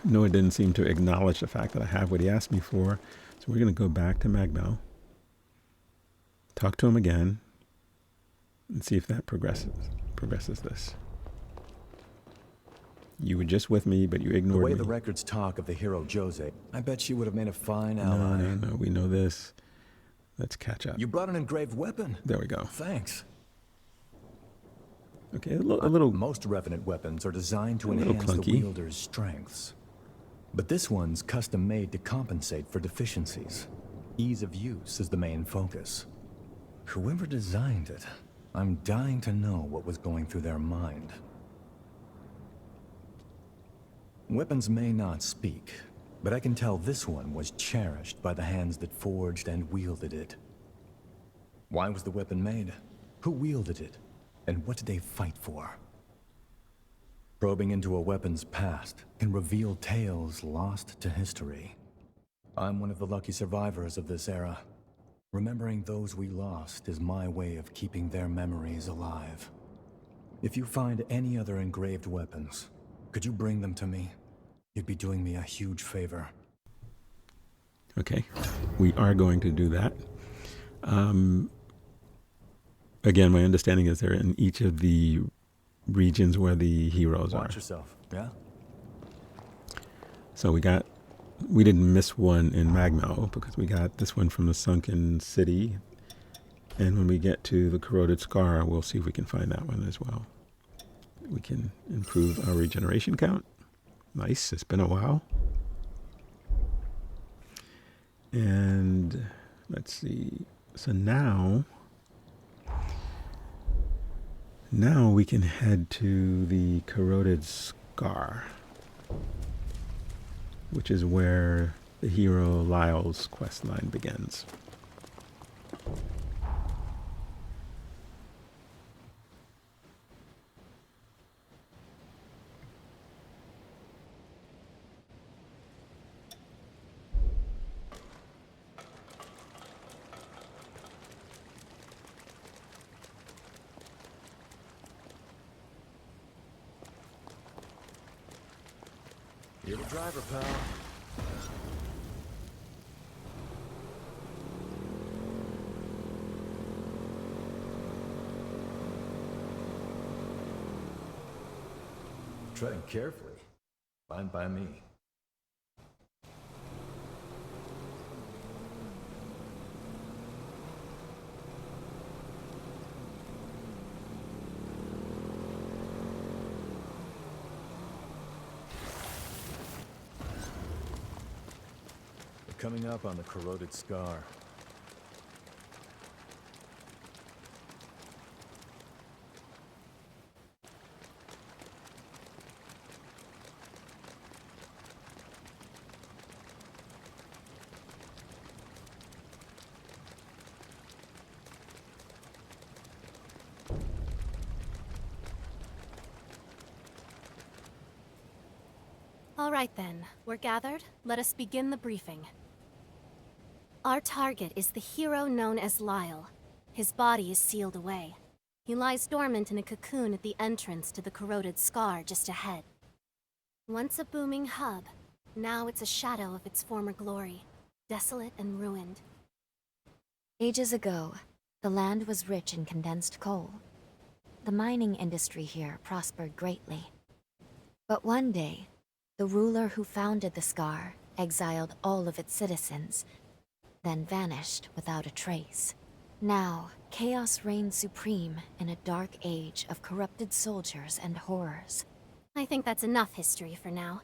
Noah didn't seem to acknowledge the fact that I have what he asked me for. So we're going to go back to Magbell. Talk to him again. And see if that progresses this. You were just with me, but you ignored me.
The way the records talk of the Hero Josee, I bet she would have made a fine ally.
No, we know this. Let's catch up.
You brought an engraved weapon.
There we go.
Thanks.
Okay, a little.
Most Revenant weapons are designed to
A little
enhance the
clunky.
wielder's strengths. But this one's custom made to compensate for deficiencies. Ease of use is the main focus. Whoever designed it, I'm dying to know what was going through their mind. Weapons may not speak, but I can tell this one was cherished by the hands that forged and wielded it. Why was the weapon made? Who wielded it? And what did they fight for? Probing into a weapon's past can reveal tales lost to history. I'm one of the lucky survivors of this era. Remembering those we lost is my way of keeping their memories alive. If you find any other engraved weapons, could you bring them to me? You'd be doing me a huge favor.
Okay, we are going to do that. Again, my understanding is they're in each of the regions where the heroes are.
Watch yourself, yeah?
So we didn't miss one in Magmel because we got this one from the Sunken City. And when we get to the Corroded Scar, we'll see if we can find that one as well. We can improve our regeneration count. Nice, it's been a while. And let's see. So now we can head to the Corroded Scar, which is where the Hero Lyle's questline begins.
You're the driver, pal. Treading carefully. Fine by me. Coming up on the Corroded Scar.
All right then, we're gathered. Let us begin the briefing. Our target is the hero known as Lyle. His body is sealed away. He lies dormant in a cocoon at the entrance to the Corroded Scar just ahead. Once a booming hub, now it's a shadow of its former glory, desolate and ruined.
Ages ago, the land was rich in condensed coal. The mining industry here prospered greatly. But one day, the ruler who founded the Scar exiled all of its citizens, then vanished without a trace. Now, chaos reigns supreme in a dark age of corrupted soldiers and horrors.
I think that's enough history for now.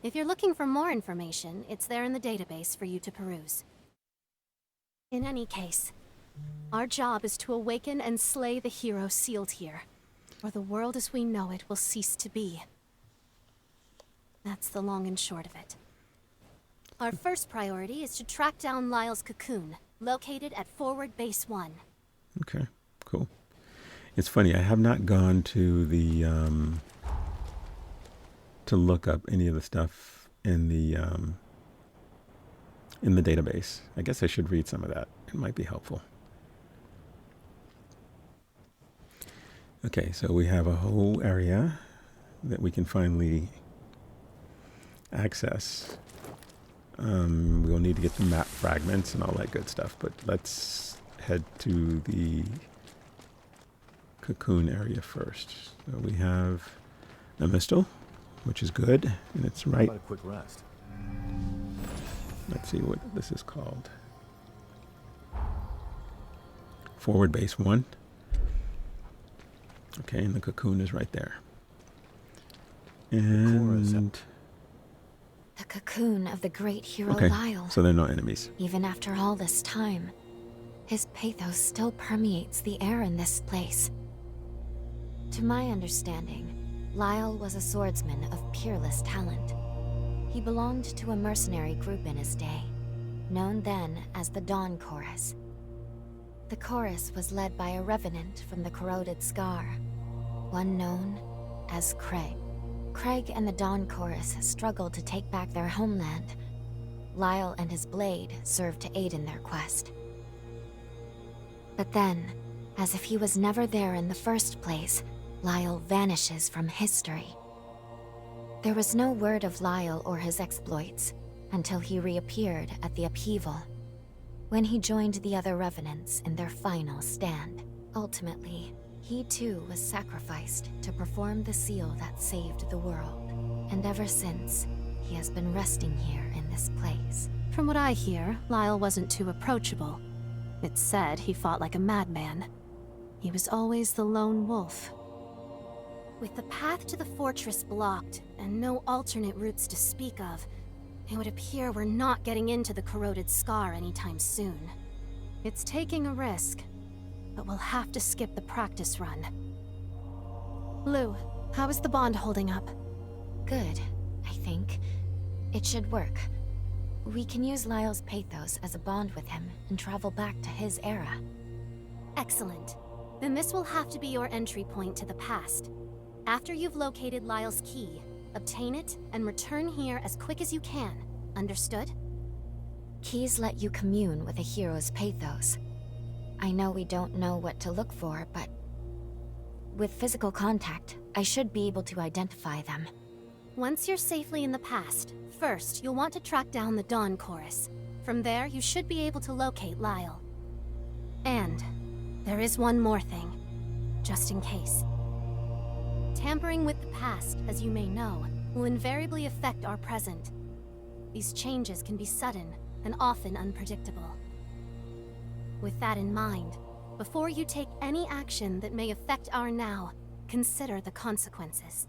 If you're looking for more information, it's there in the database for you to peruse. In any case, our job is to awaken and slay the hero sealed here, or the world as we know it will cease to be. That's the long and short of it. Our first priority is to track down Lyle's cocoon, located at Forward Base 1.
Okay, cool. It's funny, I have not gone to the to look up any of the stuff in the database. I guess I should read some of that. It might be helpful. Okay, so we have a whole area that we can finally access. We'll need to get the map fragments and all that good stuff, but let's head to the cocoon area first. So we have a mistle, which is good, and it's right.
How about a quick rest?
Let's see what this is called. forward base 1. Okay, and the cocoon is right there. And
The cocoon of the great Hero
okay,
Lyle.
so they're no enemies.
Even after all this time, his pathos still permeates the air in this place. To my understanding, Lyle was a swordsman of peerless talent. He belonged to a mercenary group in his day, known then as the Dawn Chorus. The chorus was led by a revenant from the Corroded Scar, one known as Craig. Craig and the Dawn Chorus struggled to take back their homeland. Lyle and his blade served to aid in their quest. But then, as if he was never there in the first place, Lyle vanishes from history. There was no word of Lyle or his exploits until he reappeared at the upheaval, when he joined the other revenants in their final stand. Ultimately, he too was sacrificed to perform the seal that saved the world. And ever since, he has been resting here in this place.
From what I hear, Lyle wasn't too approachable. It's said he fought like a madman. He was always the lone wolf. With the path to the fortress blocked, and no alternate routes to speak of, it would appear we're not getting into the Corroded Scar anytime soon. It's taking a risk, but we'll have to skip the practice run. Lou, how is the bond holding up?
Good, I think. It should work. We can use Lyle's pathos as a bond with him and travel back to his era.
Excellent. Then this will have to be your entry point to the past. After you've located Lyle's key, obtain it and return here as quick as you can. Understood?
Keys let you commune with a hero's pathos. I know we don't know what to look for, but with physical contact, I should be able to identify them.
Once you're safely in the past, first you'll want to track down the Dawn Chorus. From there, you should be able to locate Lyle. And there is one more thing, just in case. Tampering with the past, as you may know, will invariably affect our present. These changes can be sudden and often unpredictable. With that in mind, before you take any action that may affect our now, consider the consequences.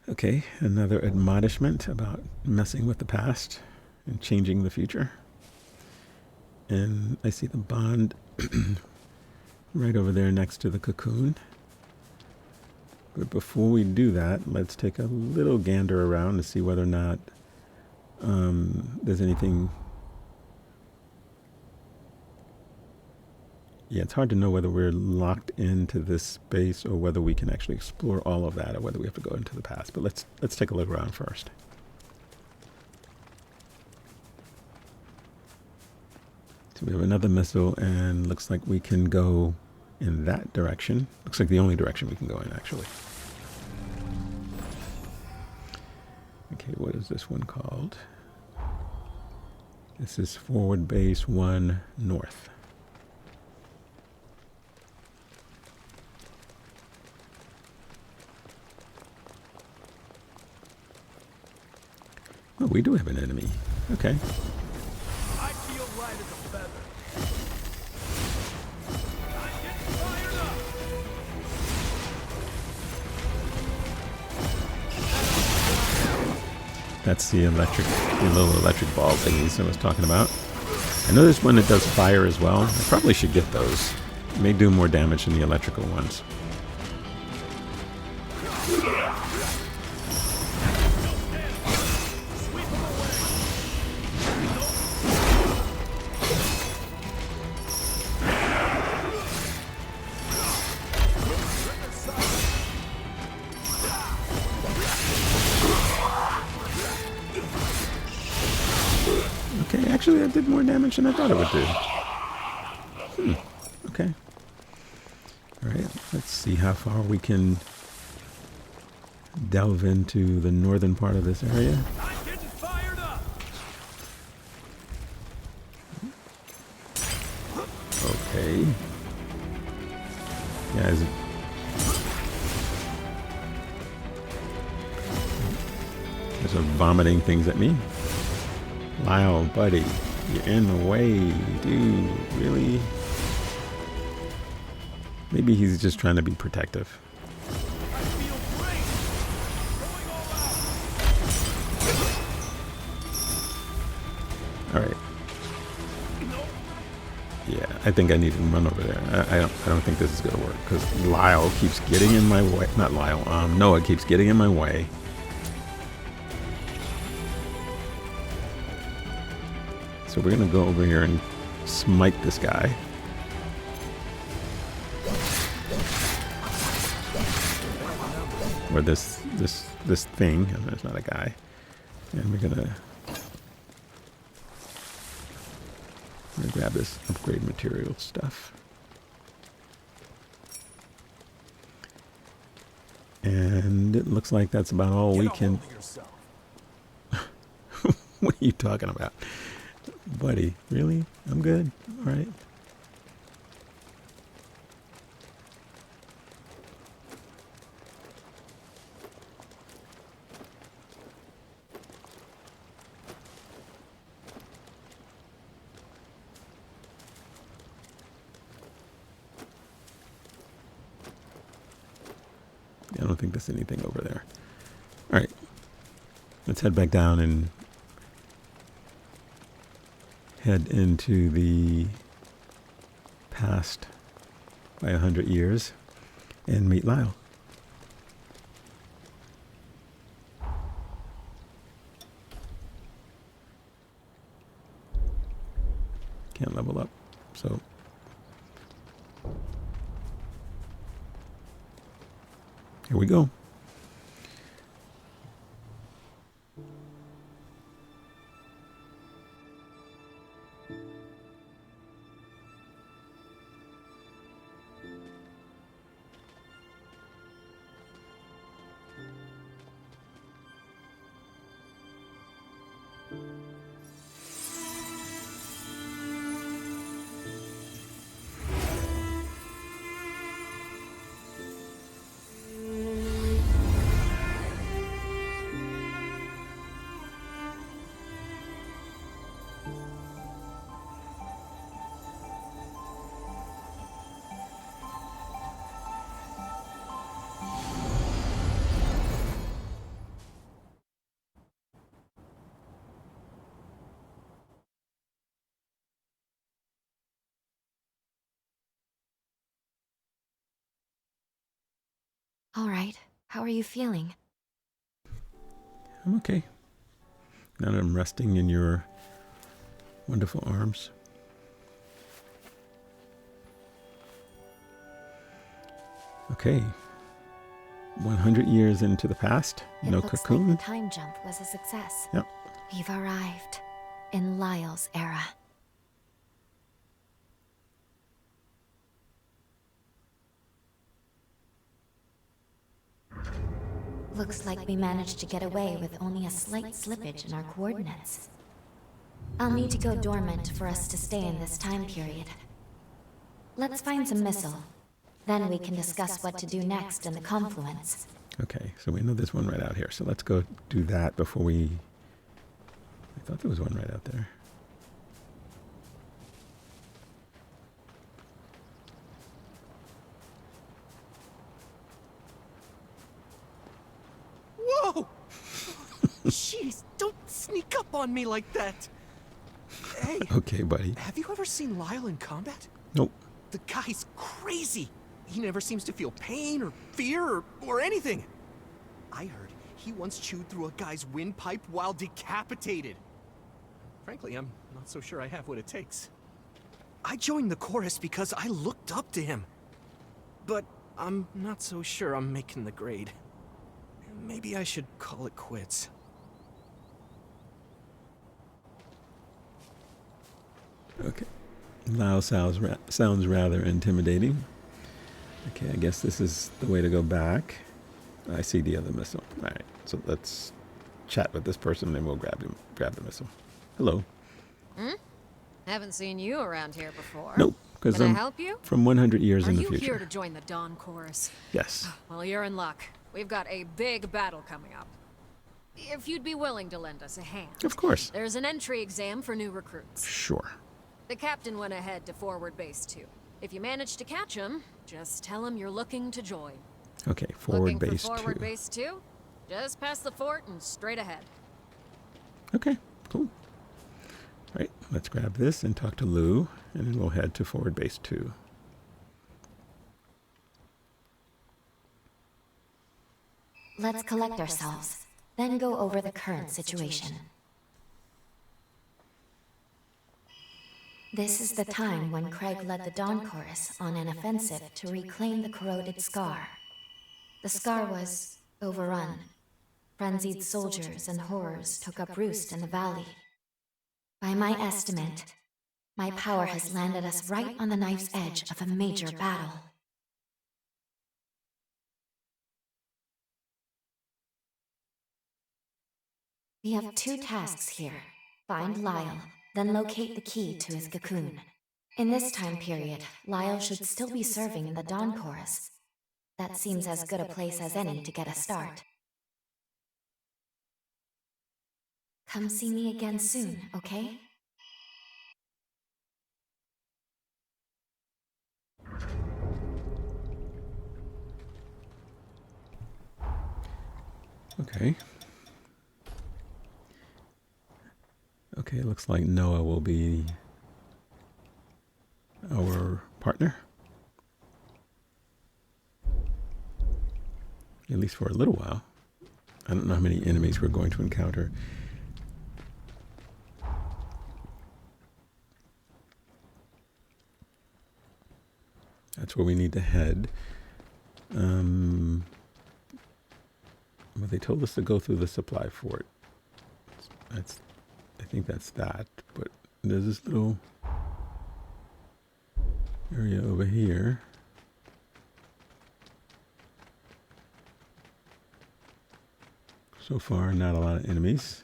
Okay, another admonishment about messing with the past and changing the future. And I see the bond right over there next to the cocoon. But before we do that, let's take a little gander around to see whether or not there's anything. Yeah, it's hard to know whether we're locked into this space or whether we can actually explore all of that or whether we have to go into the past. But let's take a look around first. So we have another missile and looks like we can go in that direction. Looks like the only direction we can go in, actually. Okay, what is this one called? This is Forward Base 1 North. Oh, we do have an enemy. Okay.
I feel light as a feather. I'm getting fired up.
That's the little electric ball thingies I was talking about. I know there's one that does fire as well. I probably should get those. It may do more damage than the electrical ones. Okay, actually that did more damage than I thought it would do. Okay. Alright, let's see how far we can delve into the northern part of this area.
I'm getting fired up.
Okay. Guys. There's some vomiting things at me. Lyle, buddy. You're in the way, dude. Really? Maybe he's just trying to be protective. All right. Yeah, I think I need to run over there. I don't think this is gonna work because Lyle keeps getting in my way. Not Lyle. Noah keeps getting in my way. So we're gonna go over here and smite this guy. Or this thing. It's not a guy. And we're gonna grab this upgrade material stuff. And it looks like that's about all we can. What are you talking about? Buddy, really? I'm good. All right. I don't think there's anything over there. All right. Let's head back down and head into the past by 100 years and meet Lyle. Can't level up, so here we go.
All right. How are you feeling?
I'm okay. Now that I'm resting in your wonderful arms. Okay. 100 years into the past.
It
No
looks
cocoon.
like the time jump was a success.
Yep.
We've arrived in Lyle's era. Looks like we managed to get away with only a slight slippage in our coordinates. I'll need to go dormant for us to stay in this time period. Let's find some missile. Then we can discuss what to do next in the confluence.
Okay, so we know there's one right out here. So let's go do that before we... I thought there was one right out there.
Whoa! Jeez, don't sneak up on me like that. Hey,
Okay, buddy.
have you ever seen Lyle in combat?
Nope.
The guy's crazy. He never seems to feel pain or fear or anything. I heard he once chewed through a guy's windpipe while decapitated. Frankly, I'm not so sure I have what it takes. I joined the chorus because I looked up to him. But I'm not so sure I'm making the grade. Maybe I should call it quits.
Okay. Lyle sounds rather intimidating. Okay, I guess this is the way to go back. I see the other missile. All right, so let's chat with this person, and we'll grab the missile. Hello.
Haven't seen you around here before.
Nope, because
Can I
I'm
help you?
from 100 years
Are
in the
you
future.
here to join the Dawn Chorus?
Yes.
Well, you're in luck. We've got a big battle coming up. if you'd be willing to lend us a hand.
Of course.
There's an entry exam for new recruits.
Sure.
The captain went ahead to forward base 2. If you manage to catch him, just tell him you're looking to join.
Okay, forward
Looking
base
for forward
2.
base 2? Just past the fort and straight ahead.
Okay, cool. All right, let's grab this and talk to Lou, and then we'll head to forward base 2.
Let's collect ourselves, then go over the current situation. This is the time when Craig led the Dawn Chorus on an offensive to reclaim the Corroded Scar. The Scar was overrun. Frenzied soldiers and horrors took up roost in the valley. By my estimate, my power has landed us right on the knife's edge of a major battle. We have 2 tasks here. Find Lyle, then locate the key to his cocoon. In this time period, Lyle should still be serving in the Dawn Chorus. That seems as good a place as any to get a start. Come see me again soon, okay?
Okay. Okay, looks like Noah will be our partner. At least for a little while. I don't know how many enemies we're going to encounter. That's where we need to head. Well, they told us to go through the supply fort. I think that's that. But there's this little area over here. So far, not a lot of enemies.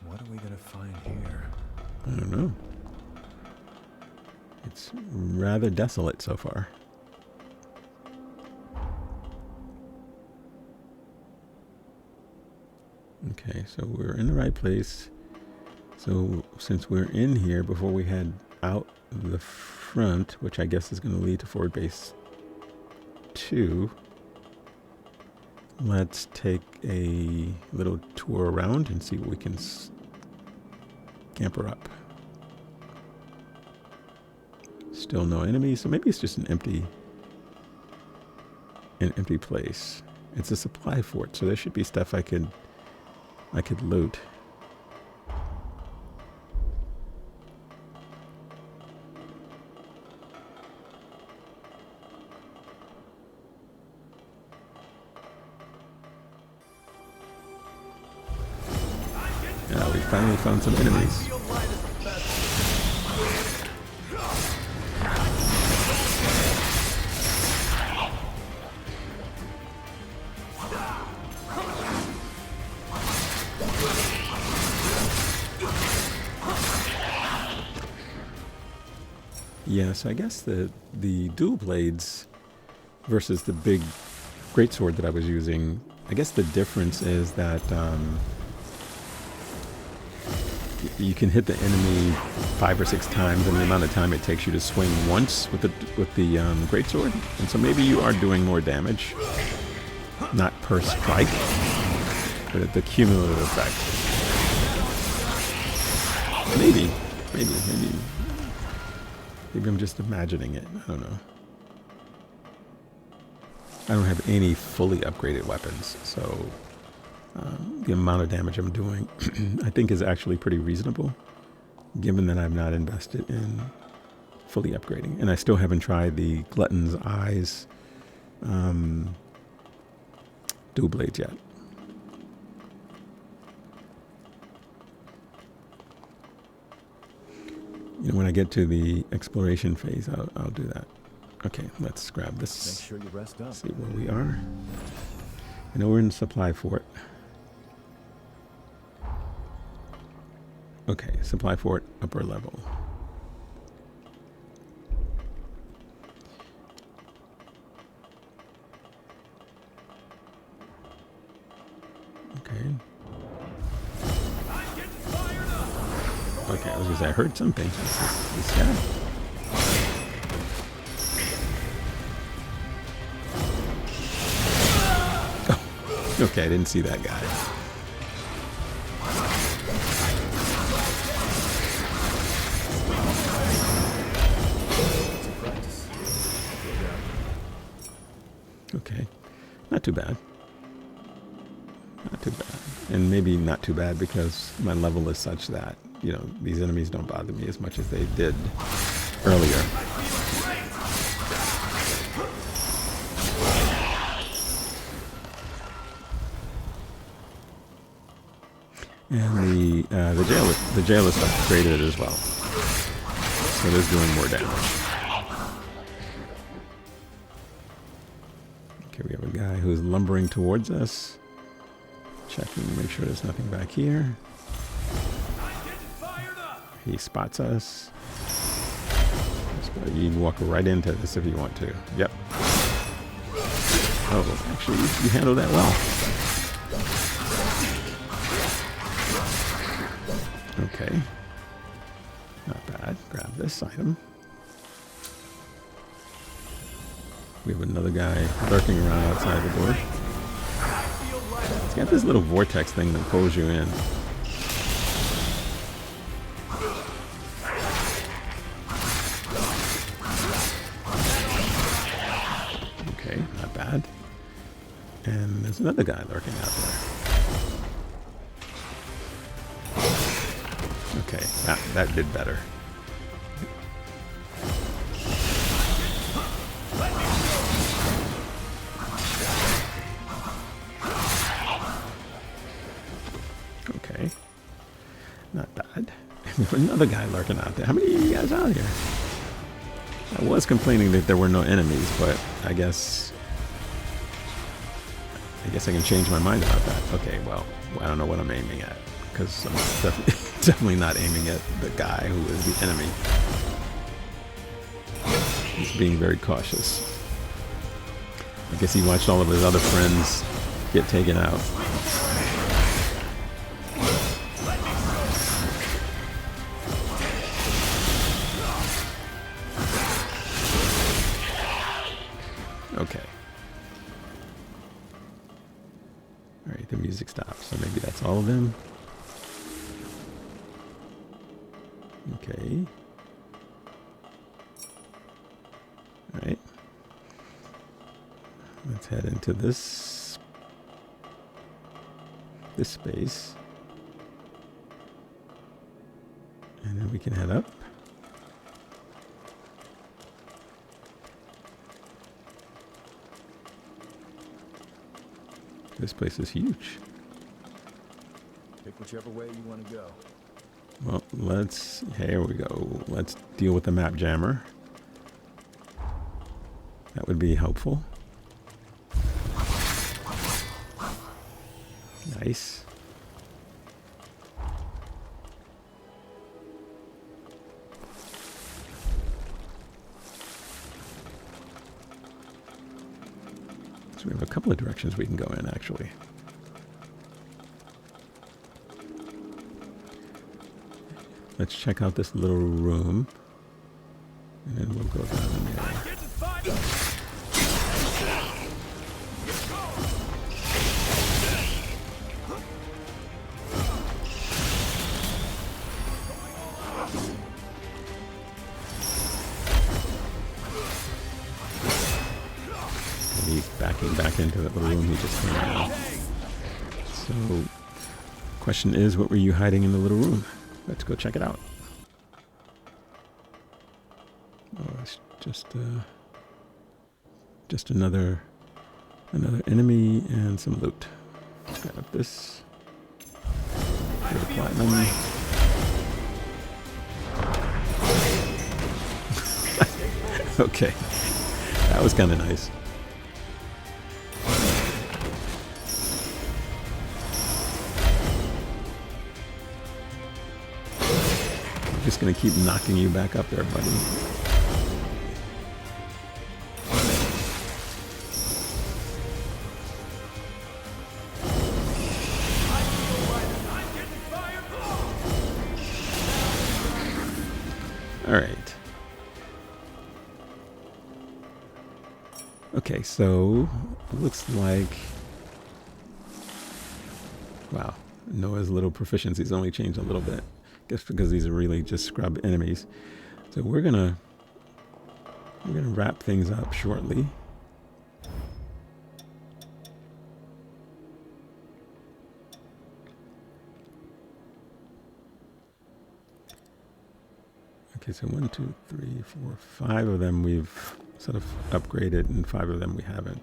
What are we gonna find here?
I don't know. It's rather desolate so far. Okay, so we're in the right place. So since we're in here, before we head out the front, which I guess is going to lead to forward base 2, let's take a little tour around and see what we can scamper up. Still no enemies, so maybe it's just an empty place. It's a supply fort, so there should be stuff I could loot. Yeah, we finally found some enemies. Yeah, so I guess the dual blades versus the big greatsword that I was using, I guess the difference is that you can hit the enemy 5 or 6 times in the amount of time it takes you to swing once with the greatsword, and so maybe you are doing more damage, not per strike, but the cumulative effect. Maybe I'm just imagining it. I don't know. I don't have any fully upgraded weapons, so the amount of damage I'm doing I think is actually pretty reasonable, given that I've not invested in fully upgrading. And I still haven't tried the Glutton's Eyes dual blades yet. You know, when I get to the exploration phase, I'll do that. Okay, let's grab this.
Make sure you rest up.
See where we are. I know we're in the supply fort. Okay, supply fort, upper level. Because I heard something. This guy. Oh, okay, I didn't see that guy. Okay, not too bad. Not too bad. And maybe not too bad because my level is such that, you know, these enemies don't bother me as much as they did earlier. And the jail is upgraded as well. So it is doing more damage. Okay, we have a guy who's lumbering towards us. Checking to make sure there's nothing back here. He spots us. You can walk right into this if you want to. Yep. Oh, actually, you handled that well. Okay. Not bad. Grab this item. We have another guy lurking around outside the door. It's got this little vortex thing that pulls you in. Okay, not bad. And there's another guy lurking out there. Okay, that did better. Okay, not bad. There's another guy lurking out there. How many of you guys out here? I was complaining that there were no enemies, but I guess I can change my mind about that. Okay, well, I don't know what I'm aiming at, because I'm definitely not aiming at the guy who is the enemy. He's being very cautious. I guess he watched all of his other friends get taken out. Okay. Alright, the music stops, so maybe that's all of them. Okay. Alright. Let's head into this space. And then we can head up. This place is huge.
Pick whichever way you want to go.
Well, here we go. Let's deal with the map jammer. That would be helpful. Nice. So we have a couple of directions we can go in, actually. Let's check out this little room, and then we'll go down in there. And he's backing back into that little room he just came out of. So, question is, what were you hiding in the little room? Let's go check it out. Oh, it's just another enemy and some loot. Let's grab this. Get a platinum. Okay, that was kind of nice. Just gonna keep knocking you back up there, buddy. Okay, so it looks like, wow, Noah's little proficiency's only changed a little bit. Guess because these are really just scrub enemies. So we're gonna wrap things up shortly. Okay, so 1, 2, 3, 4, 5 of them we've sort of upgraded, and 5 of them we haven't.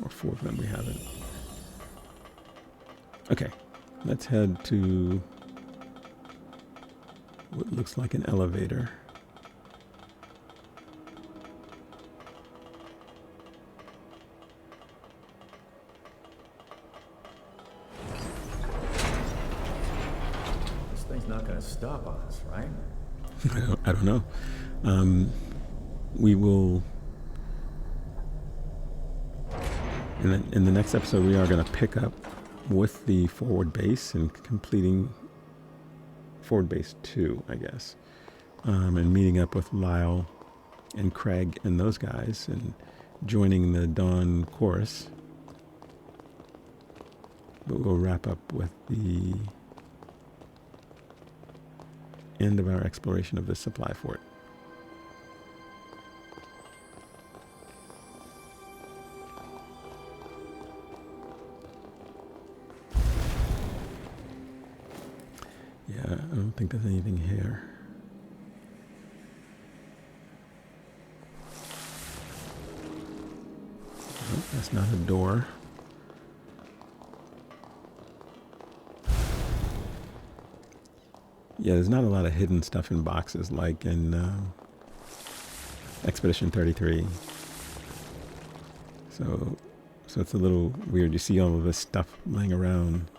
Or 4 of them we haven't. Okay, let's head to what looks like an elevator.
This thing's not gonna stop us, right?
I don't know. We will... In the next episode, we are going to pick up with the forward base and completing forward base 2, I guess. And meeting up with Lyle and Craig and those guys and joining the Dawn Chorus. But we'll wrap up with the end of our exploration of the supply fort. Yeah, I don't think there's anything here. Nope, that's not a door. Yeah, there's not a lot of hidden stuff in boxes like in Expedition 33. So it's a little weird. You see all of this stuff laying around.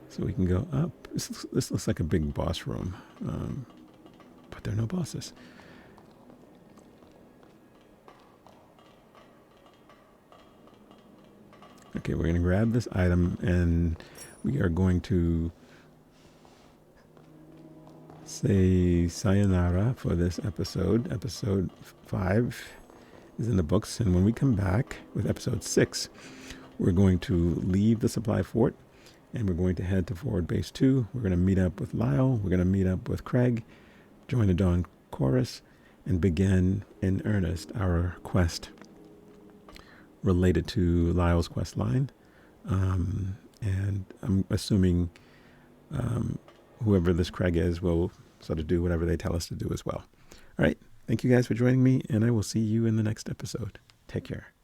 So we can go up. This looks like a big boss room, but there are no bosses. Okay, we're going to grab this item and we are going to say sayonara for this episode. Episode 5 is in the books, and when we come back with episode 6, we're going to leave the supply fort and we're going to head to forward base 2. We're going to meet up with Lyle. We're going to meet up with Craig, join the Dawn Chorus, and begin in earnest our quest related to Lyle's quest line. And I'm assuming whoever this Craig is will sort of do whatever they tell us to do as well. All right. Thank you guys for joining me, and I will see you in the next episode. Take care.